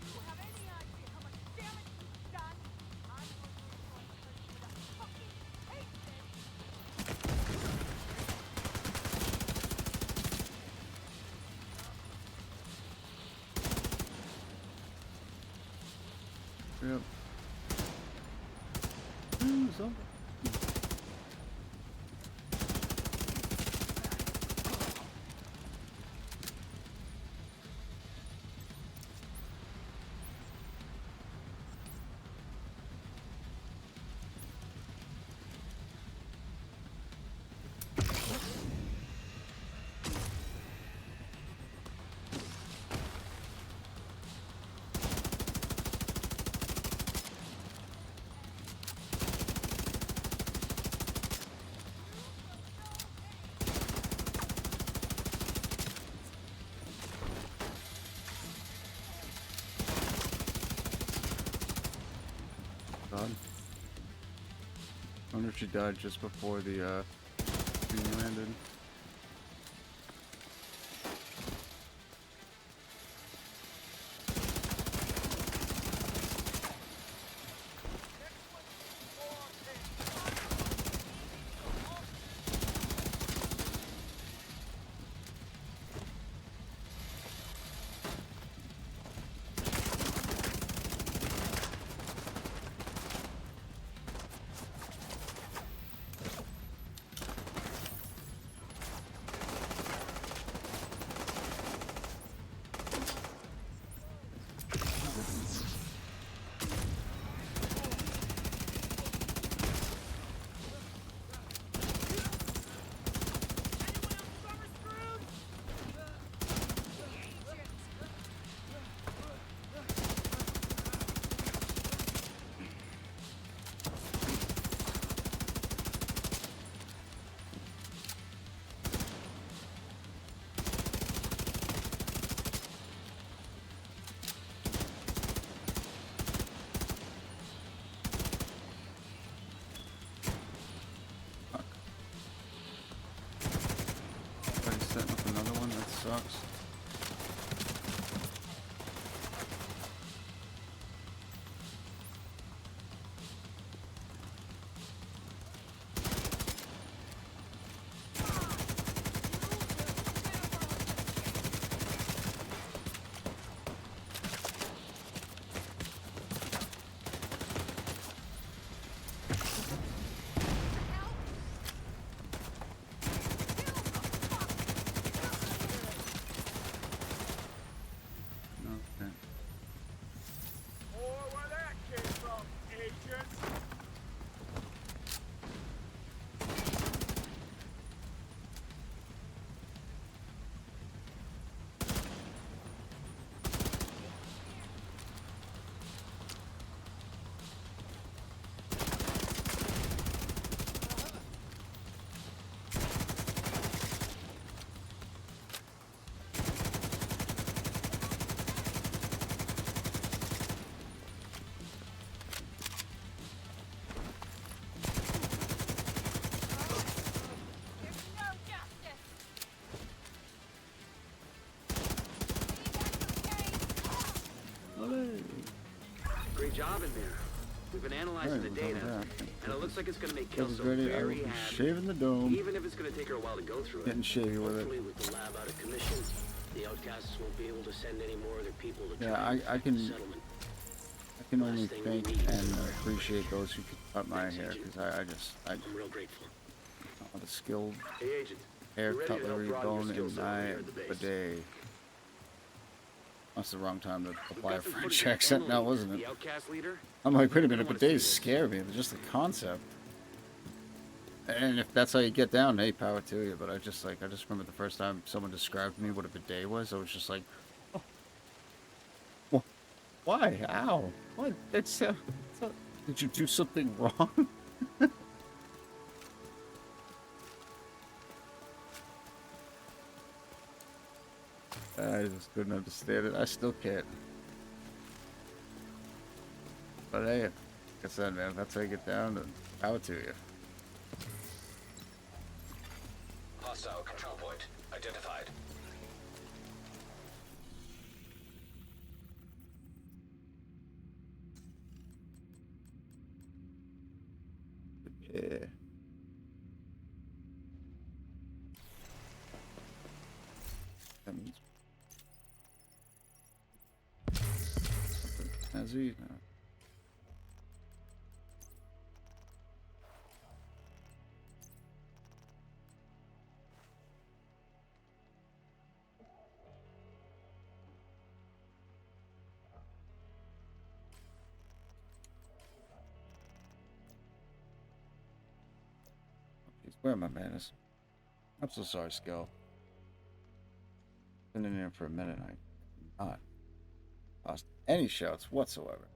You have any idea how much damage you've done? I'm going to hurt you with a fucking hate this! Yep. Ooh, something. God. I wonder if she died just before the thing landed. sucks. Okay. Or where that came from, agent. There's no justice. Olé. Great job in there. We've been analyzing the Alright, data, and it looks like it's going to make That was Kelso ready. I will very be happy. shaving the dome. Even if it's going to take her a while to go through it. Getting shavy with it. Hopefully, with the lab out of commission, the outcasts won't be able to send any more of their people to Yeah, try and I affect can- the settlement. I can only Last thing we thank need is and more appreciate those who can cut my Thanks, hair, Agent. because I I'm real grateful. have a skilled Hey, Agent. hair You ready to help cutlery broaden your bone skill in set over my here at the base? bidet. That's the wrong time to We've apply a got some French footage of accent now, Emily, wasn't it? The outcast leader. I'm like, wait a You're minute, gonna wanna see bidets this. scare me, but just the concept. And if that's how you get down, hey, power to you. But I just remember the first time someone described to me what a bidet was, I was just like, oh, why? How? What? Did you do something wrong? I just couldn't understand it. I still can't. But hey, like I said, man, if that's how you get down, then power to you. Hostile control point identified. Yeah. That means something snazzy. No. Jeez, where are my manners? I'm so sorry, Skull. Been in here for a minute. I not lost any shouts whatsoever.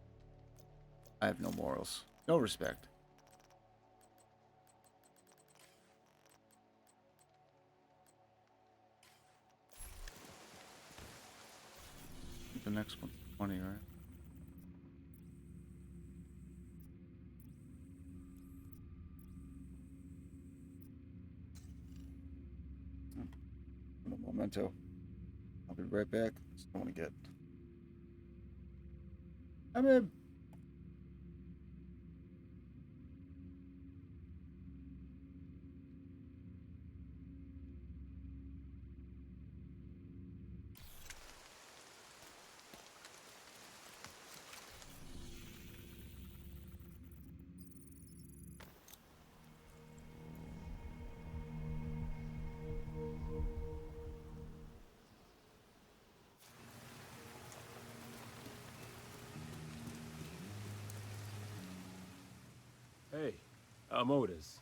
I have no morals, no respect. The next one's 20, right? No memento. I'll be right back. Just don't want to get. I'm in. Hey, I'm Otis.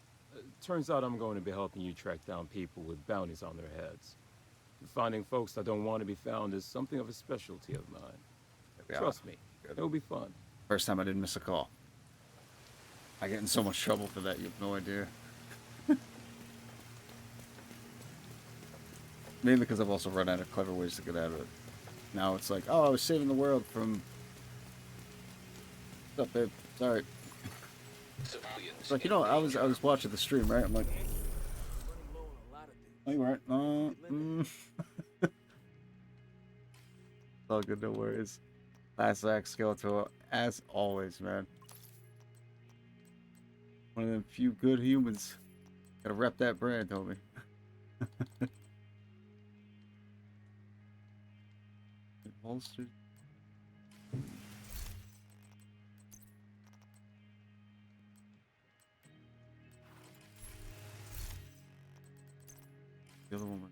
Turns out I'm going to be helping you track down people with bounties on their heads. Finding folks that don't want to be found is something of a specialty of mine. Yeah. Trust me, it'll be fun. First time I didn't miss a call. I get in so much trouble for that, you have no idea. Mainly because I've also run out of clever ways to get out of it. Now it's like, oh, I was saving the world from... What's up, babe? Sorry. Civilians. It's like, you know, I was watching the stream, right? I'm like, Running low on a lot of things. no, you weren't. all good, no worries. Last act Skeletor, as always, man. One of them few good humans. Gotta rep that brand, homie. Holsters. The other one.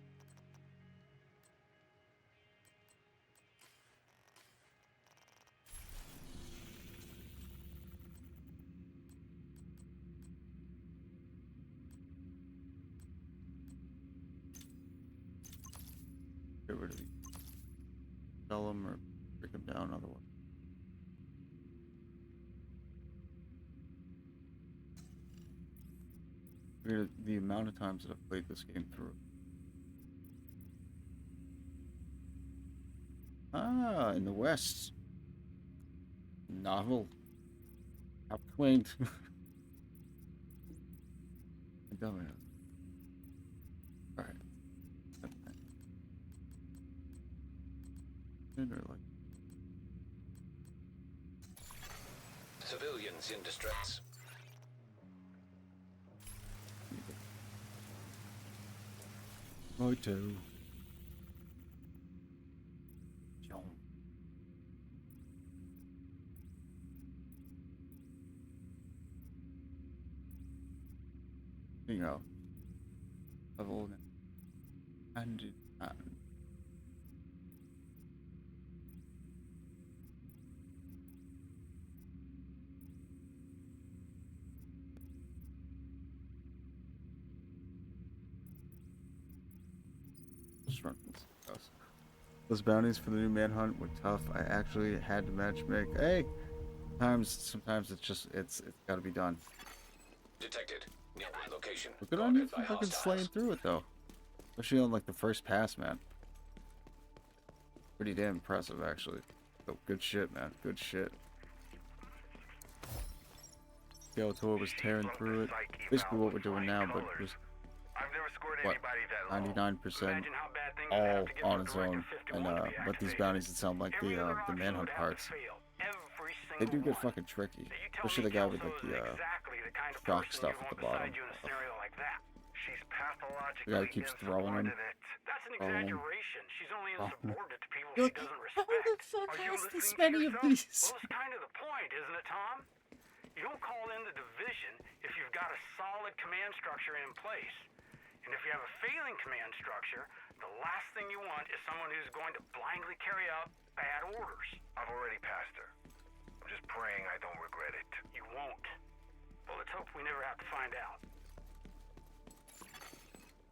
Get rid of these. Sell them or break them down, otherwise. The amount of times that I've played this game through. Ah, in the West. Novel. How quaint. Dumbass. Alright. Like Civilians in distress. Righto. Anyhow, level and those bounties for the new manhunt were tough. I actually had to matchmake. Hey, sometimes it's got to be done. Detected. Nearby location. Look at on you Guarded by fucking hostiles. slaying through it though, especially on like the first pass, man. Pretty damn impressive, actually. So good shit, man. Good shit. Skeletor was tearing through it. Basically what we're doing now, but just what 99% all on its own. And but these bounties that sound like the manhunt parts, they do get fucking tricky. Especially the guy with like the shock stuff at the bottom. The guy who keeps throwing them. That's an exaggeration. She's only insubordinate to people You're she doesn't like, respect. how the fuck Are you has this listening to many of yourself? these? Well, it's kind of the point, isn't it, Tom? You don't call in the division if you've got a solid command structure in place. And if you have a failing command structure, the last thing you want is someone who's going to blindly carry out bad orders. I've already passed her. I'm just praying I don't regret it. You won't. Well, let's hope we never have to find out.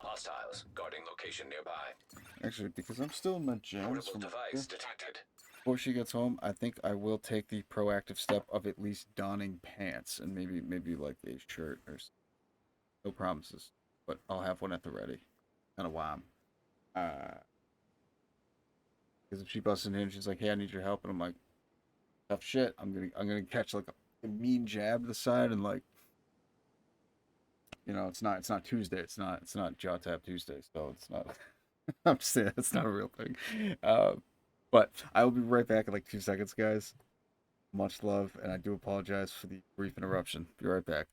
Hostiles. Guarding location nearby. Actually, because I'm still in my jams Portable from device detected. before she gets home, I think I will take the proactive step of at least donning pants and maybe like a shirt or no promises, but I'll have one at the ready. Kind of wham. Because if she busts in here and she's like, "Hey, I need your help," and I'm like, "Tough shit." I'm gonna catch like a mean jab to the side and like, you know, it's not Tuesday. It's not Jaw Tap Tuesday, so it's not. I'm just saying it's not a real thing. But I will be right back in like 2 seconds, guys. Much love, and I do apologize for the brief interruption. Be right back.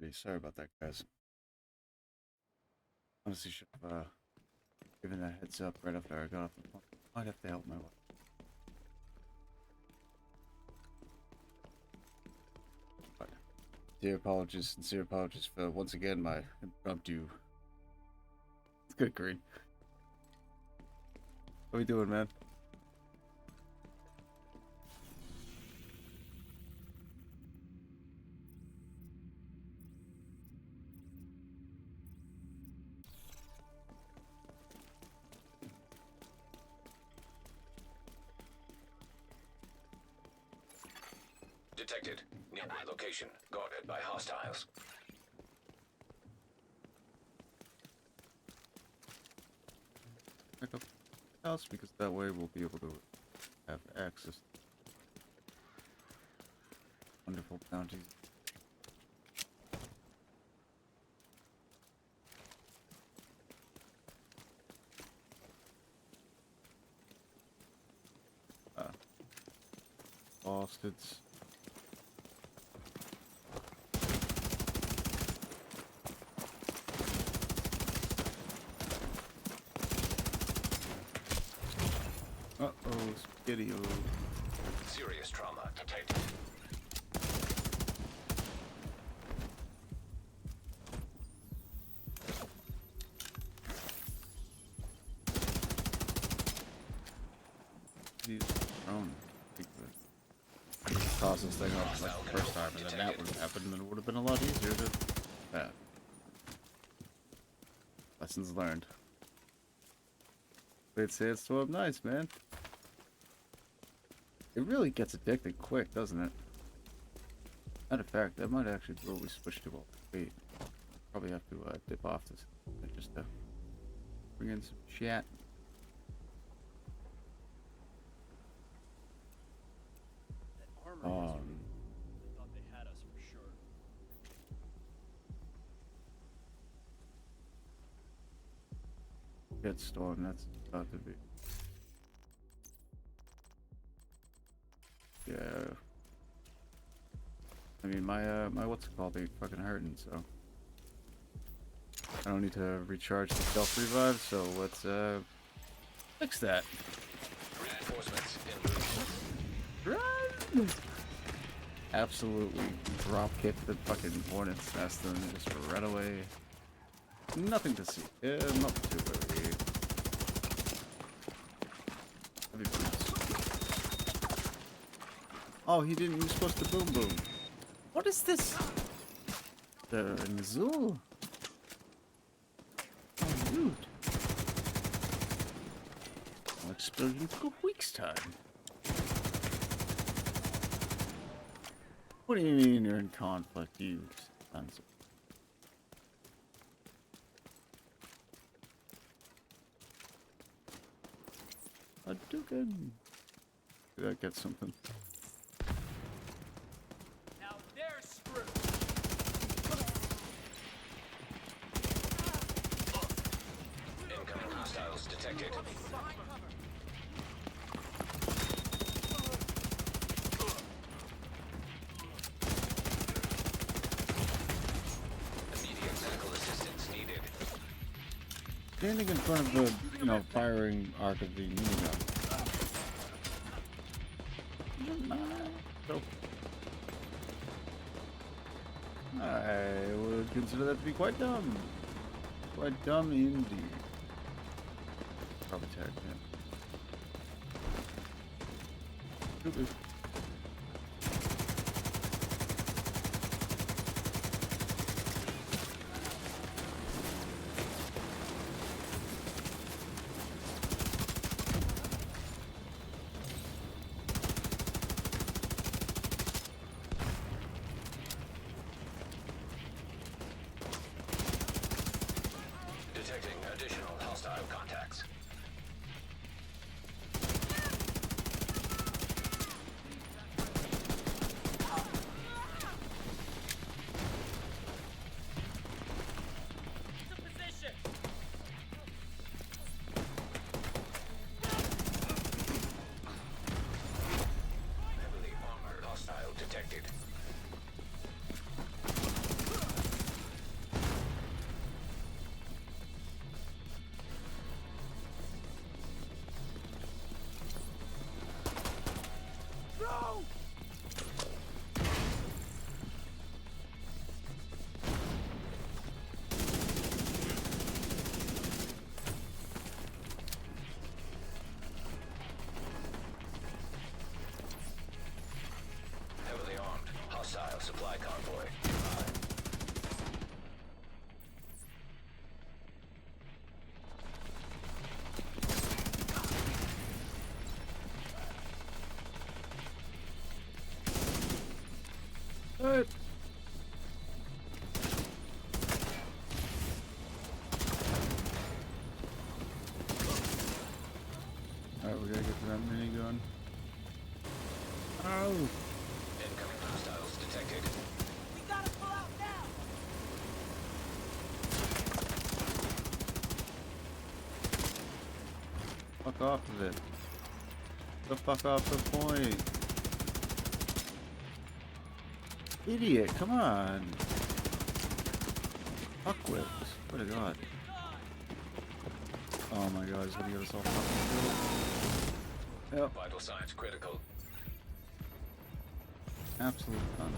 already. Sorry about that, guys. Honestly, should have given that heads up right after I got off the phone. Might have to help my wife. But sincere apologies for once again my impromptu. It's good, Green. What are we doing, man? Detected. Nearby location. Guarded by hostiles. Pick up the house because that way we'll be able to have access to wonderful bounties. Bastards. Uh-oh, spaghetti-o. Serious trauma detected. He's thrown. Toss this thing up like the first time, and then that would have happened, and it would have been a lot easier to that. Lessons learned. Played Sandstorm, nice, man. It really gets addicting quick, doesn't it? Matter of fact, I might actually probably switch to wait. Probably have to dip off this just to bring in some chat. They thought they had us for sure. Get storm, that's about to be. Yeah. I mean, my what's it called ain't fucking hurting, so I don't need to recharge the self revive. So let's fix that. Reinforcements in route. Run! Absolutely drop kick the fucking hornet's nest and just run away. Nothing to see. Not too worry. Heavy boots. Oh, he didn't. He was supposed to boom boom. What is this? The Nizul? Oh, dude. I'll explode in a week's time. What do you mean you're in conflict, you sons of a Dugan? Did I get something? Now they're screwed. Incoming hostiles detected. Immediate medical assistance needed. Standing in front of the, firing arc of the minigun. So, I would consider that to be quite dumb. Quite dumb indeed. Probably tagged him. Stupid. Detecting additional hostile contacts. What? Alright, we gotta get to that minigun. Oh! Incoming hostiles detected. We gotta pull out now! Fuck off of it. The fuck off the point. Idiot, come on. Fuck with. Swear to God. Oh my God, he's gonna get us all fucking killed. Yep, Vital signs critical. absolute fun.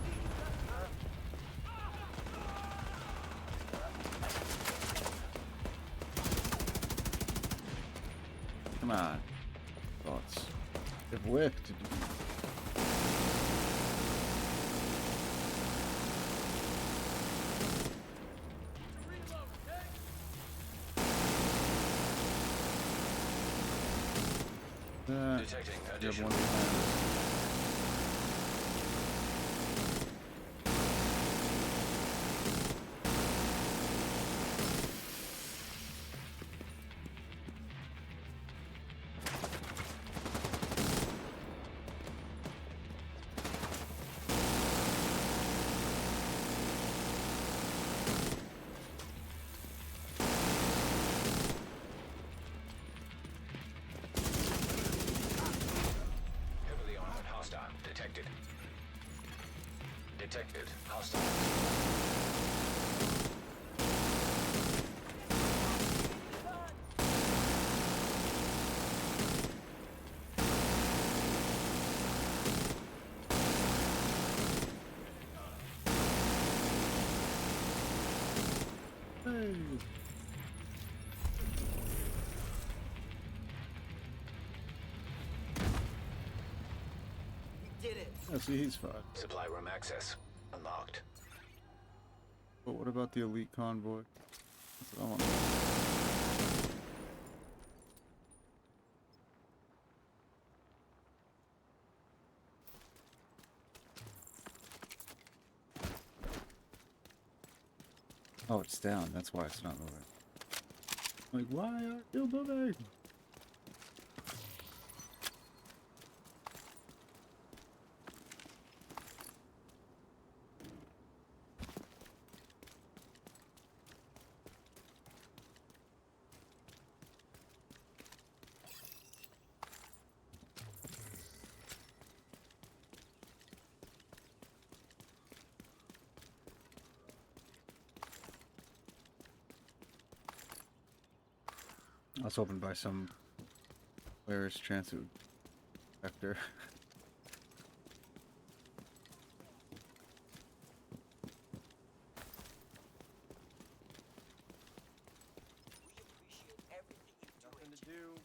Come on. Thoughts. They've worked to do. Detecting You have additional. one behind us. Heavily armored hostile detected. Detected hostile. Hey. We did it! Yeah, see, he's fine. Supply room access unlocked. But what about the elite convoy? That's what I want to know. Oh, it's down. That's why it's not moving. Like, why aren't you moving? I was hoping by some hilarious chance it would vector. We appreciate everything you do. Nothing to do.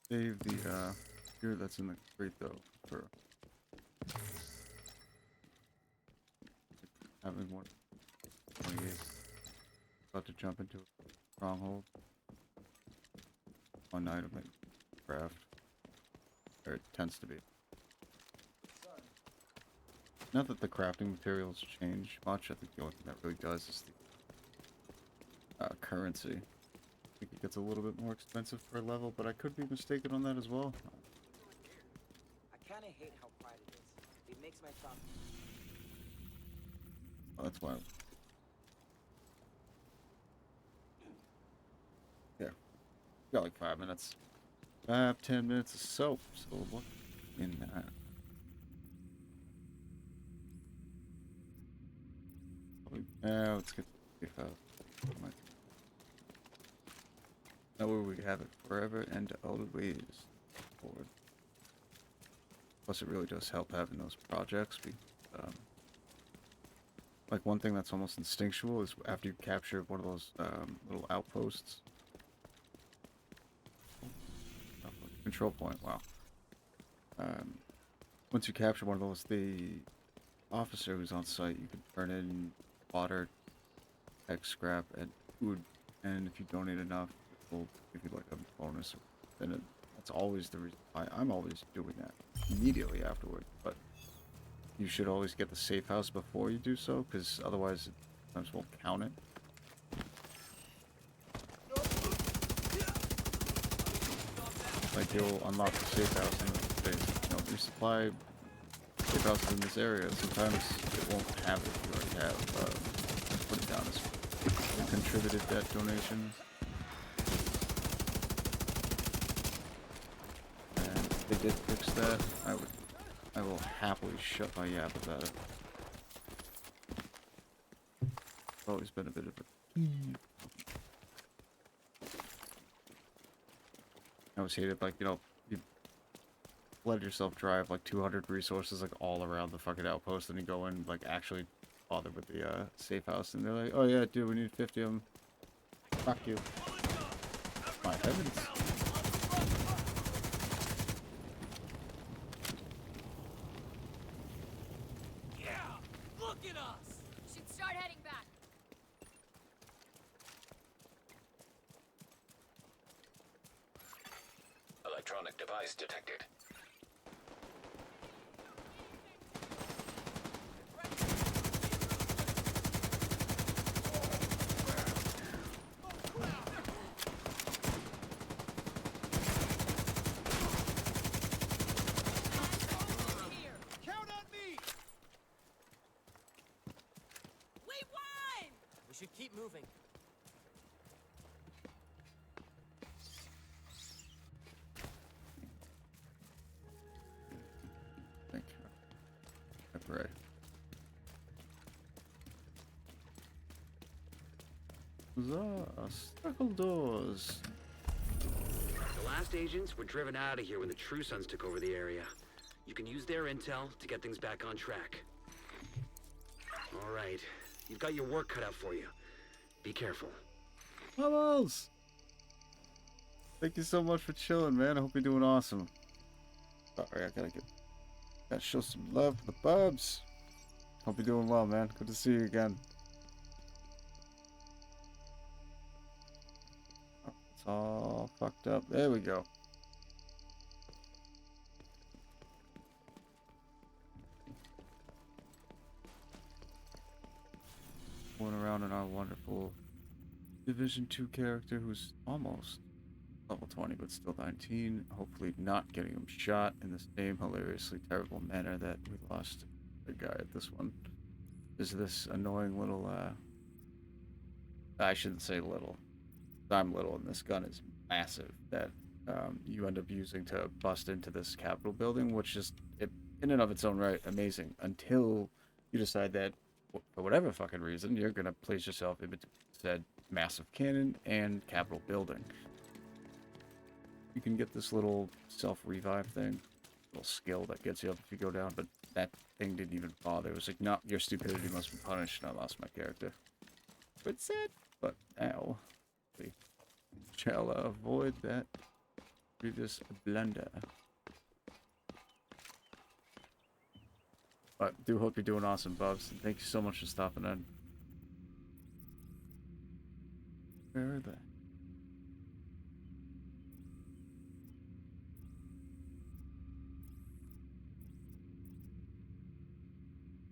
Save the gear that's in the crate though for having 128. About to jump into a stronghold. One item that you craft. Or it tends to be. Not that the crafting materials change much. I think the only thing that really does is the currency. I think it gets a little bit more expensive per level, but I could be mistaken on that as well. I kinda hate how quiet it is. It makes my thoughts. Oh, that's why. Yeah. Got like 5 minutes. 10 minutes of soap. So what in that? Let's get if now where we have it forever and always forward. Plus, it really does help having those projects. Like one thing that's almost instinctual is after you capture one of those little outposts. Control point. Wow. Once you capture one of those, the officer who's on site, you can turn in water, egg scrap, and food. And if you donate enough, we'll give you like a bonus. And that's always the reason why I'm always doing that immediately afterward. But you should always get the safe house before you do so, because otherwise it sometimes won't count it. Like you'll unlock the safe house and resupply safe houses in this area. Sometimes it won't have it if you already have put it down as contributed debt donations. And if they did fix that, I will happily shut my yap about it. It's always been a bit of a I always hated, like, you let yourself drive like 200 resources like all around the fucking outpost, and you go in like actually bother with the safe house, and they're like, oh yeah, dude, we need 50 of them. Fuck you. My heavens. Yeah! Look at us! Should start heading back. Electronic device detected. Count on me! We won! We should keep moving. Thank you. I pray. Huzzah! Circle doors. The last agents were driven out of here when the True Sons took over the area. You can use their intel to get things back on track. All right. You've got your work cut out for you. Be careful. Bubbles! Thank you so much for chilling, man. I hope you're doing awesome. Sorry, I gotta show some love to the bubs. Hope you're doing well, man. Good to see you again. Oh, it's all fucked up. There we go. Going around in our wonderful Division 2 character who's almost level 20 but still 19. Hopefully not getting him shot in the same hilariously terrible manner that we lost the guy at this one. Is this annoying little, I shouldn't say little. I'm little and this gun is massive that you end up using to bust into this Capitol building, which is, in and of its own right, amazing, until you decide that for whatever fucking reason, you're gonna place yourself in between said massive cannon and Capitol building. You can get this little self-revive thing, little skill that gets you up if you go down, but that thing didn't even bother. It was like, no, your stupidity must be punished, and I lost my character. It's sad, but now we shall avoid that previous blunder. But do hope you're doing awesome, Bubs, and thank you so much for stopping in. Where are they?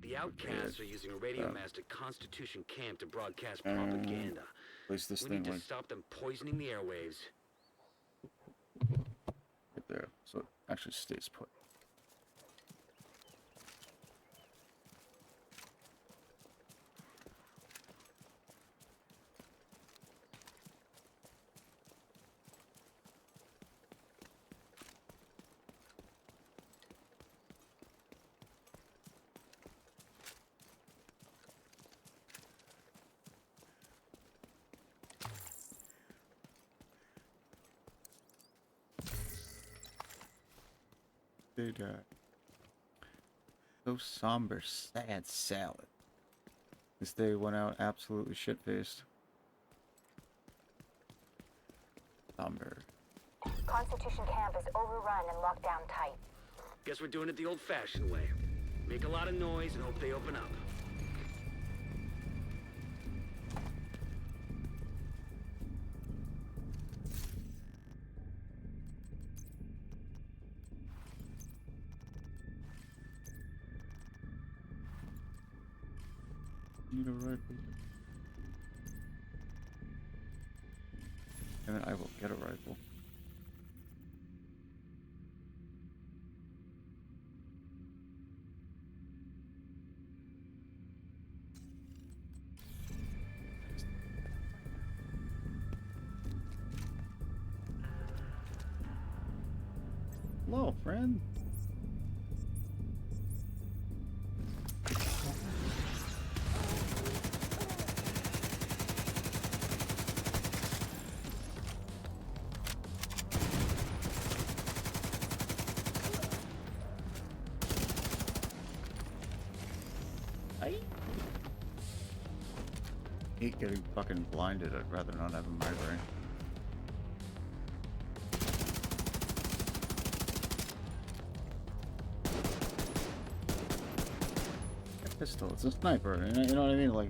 The outcasts are using a radio mast at Constitution Camp to broadcast propaganda. Place this We thing need to like stop them poisoning the airwaves. right there, so it actually stays put. So somber, sad salad. This day went out absolutely shit-faced. Somber. Constitution Camp is overrun and locked down tight. Guess we're doing it the old-fashioned way. Make a lot of noise and hope they open up. Need a rifle. And then I will get a rifle. Hello, friend. I hate getting fucking blinded. I'd rather not have a migraine. Pistol. It's a sniper. You know what I mean? Like,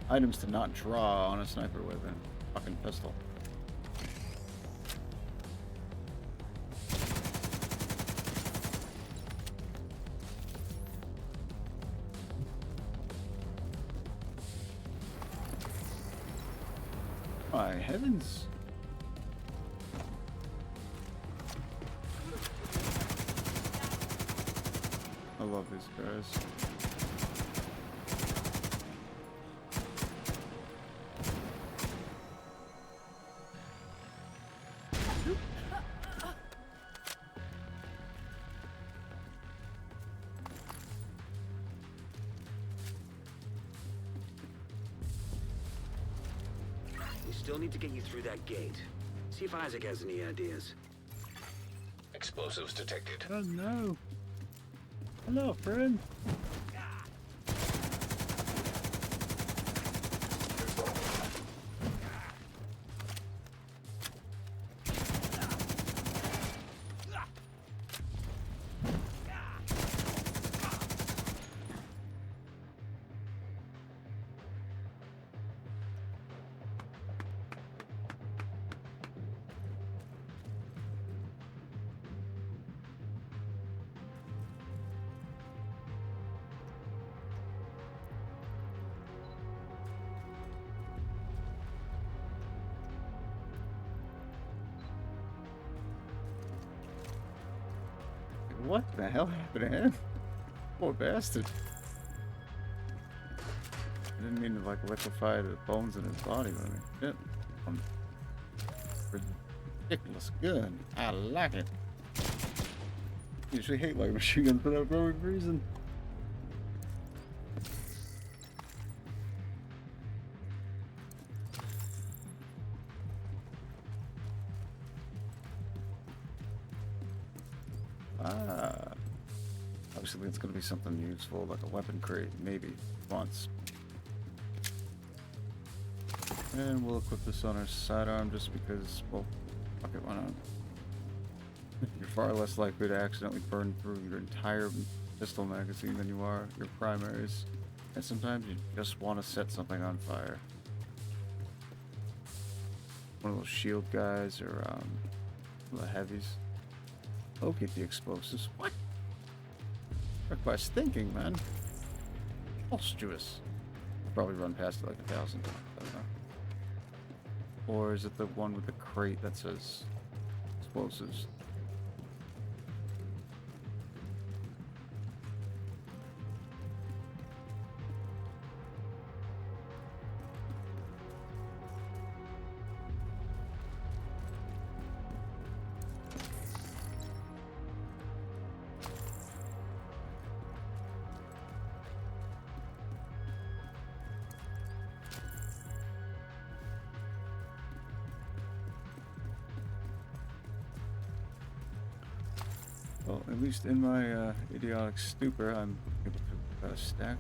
items to not draw on a sniper with a fucking pistol. My heavens. I love these guys. We still need to get you through that gate. See if Isaac has any ideas. Explosives detected. Oh no. Hello, friend. What the hell happened to him? Poor bastard. I didn't mean to like liquefy the bones in his body, but I mean, shit. Ridiculous gun. I like it. I usually hate like machine guns for that no reason. Obviously it's going to be something useful, like a weapon crate, maybe, once. And we'll equip this on our sidearm just because, well, fuck it, why not? You're far less likely to accidentally burn through your entire pistol magazine than you are your primaries. And sometimes you just want to set something on fire. One of those shield guys or one of the heavies. Locate the explosives. What? Requires thinking, man. Monstrous. I'll probably run past it like 1,000 times. I don't know. Or is it the one with the crate that says explosives? Well, at least in my idiotic stupor, I'm able to stack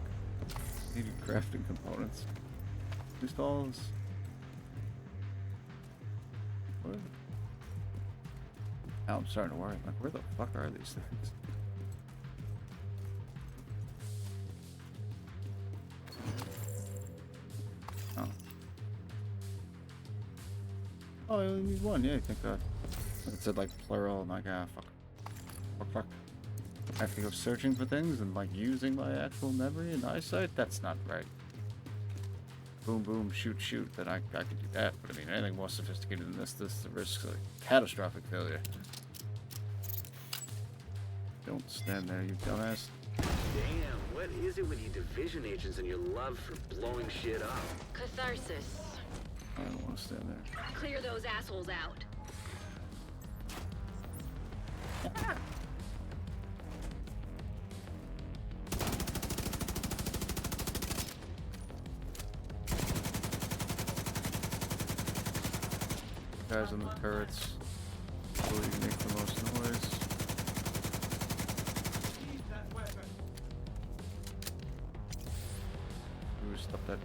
needed crafting components. Just all this. What? Now I'm starting to worry. Like, where the fuck are these things? Oh, I only need one. Yeah, I think it said like plural. I'm like, ah, fuck. Fuck. I have to go searching for things and like using my actual memory and eyesight. That's not right. Boom, boom, shoot, shoot. Then I could do that. But I mean, anything more sophisticated than this the risk of catastrophic failure. Don't stand there, you dumbass. Damn, what is it with you division agents and your love for blowing shit up? Catharsis. I don't want to stand there. Clear those assholes out. Guys on the turrets. Will you make the most noise? Ooh, stop that.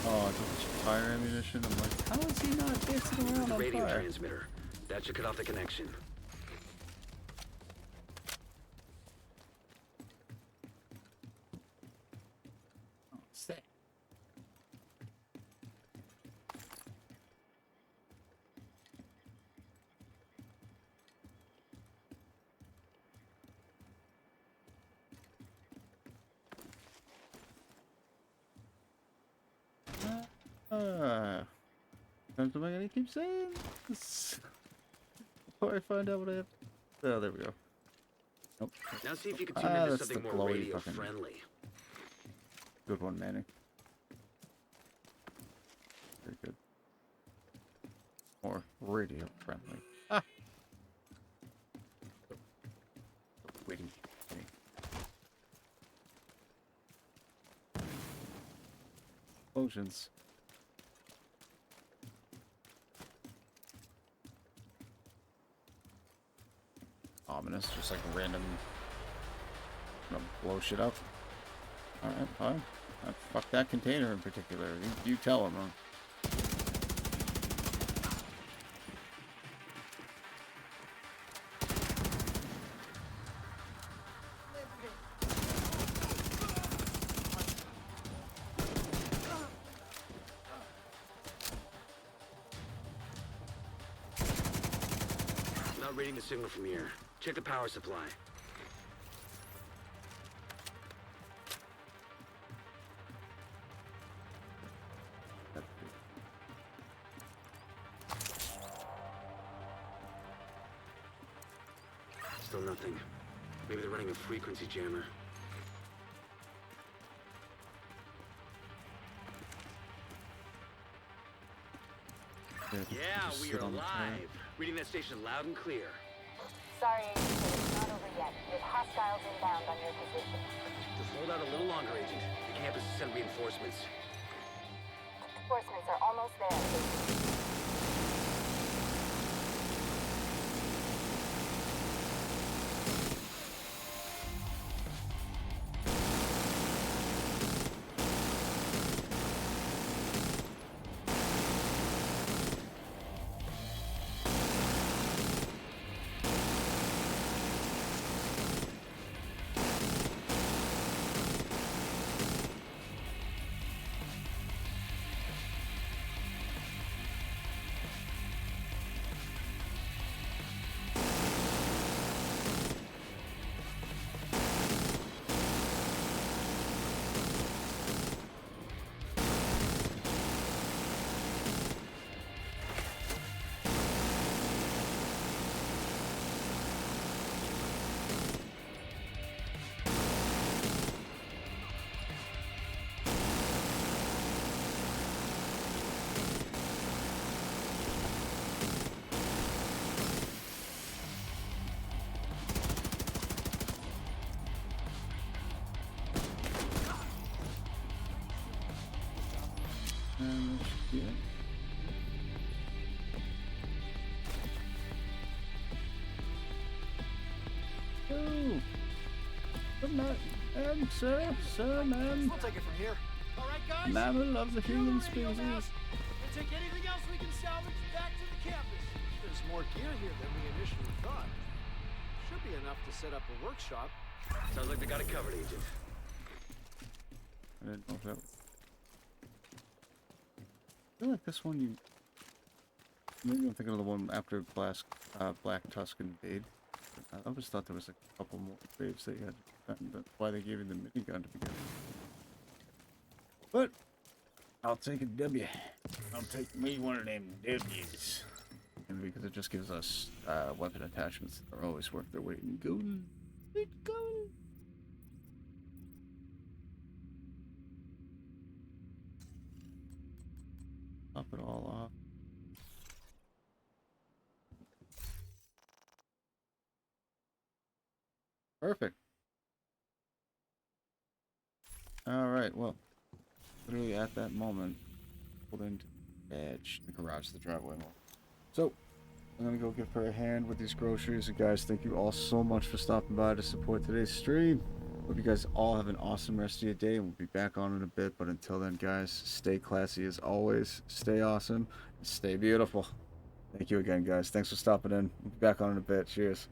Oh, I took this fire ammunition. I'm like, how is he not dancing around The on radio fire? transmitter. That should cut off the connection. Oh, sick. Sometimes am I gonna keep saying this? Before I find out what I have. Oh, there we go. Nope. Now see if you can tune into That's something the more glowy radio fucking- friendly. Good one, Manny. Very good. More radio friendly. Ah! So witty. Explosions. Ominous, just like random. Gonna blow shit up. Alright, fine. Fuck that container in particular. You tell him, huh? Not reading the signal from here. Check the power supply. Still nothing. Maybe they're running a frequency jammer. Yeah, Just we sit are on the turret. live. Reading that station loud and clear. Sorry, but it's not over yet. There's hostiles inbound on your position. Just hold out a little longer, Agent. The campus has sent reinforcements. Reinforcements are almost there. Sir, ma'am. We'll take it from here. All right, guys? Ma'am loves the human species. And take anything else we can salvage back to the campus. There's more gear here than we initially thought. Should be enough to set up a workshop. Sounds like they got it covered, Agent. I didn't know if that. I feel like this one you. Maybe I'm thinking of the one after Black Tusk invade. I always thought there was a couple more waves that you had. That's why they gave you the minigun to begin with. But I'll take a W. I'll take me one of them W's. And because it just gives us weapon attachments that are always worth their weight in gold. Gold. Top it all off. Perfect. Alright, well, literally at that moment, pulled into the edge, the garage, the driveway mall. So, I'm gonna go give her a hand with these groceries. And guys, thank you all so much for stopping by to support today's stream. Hope you guys all have an awesome rest of your day, and we'll be back on in a bit. But until then, guys, stay classy as always, stay awesome, and stay beautiful. Thank you again, guys. Thanks for stopping in. We'll be back on in a bit. Cheers.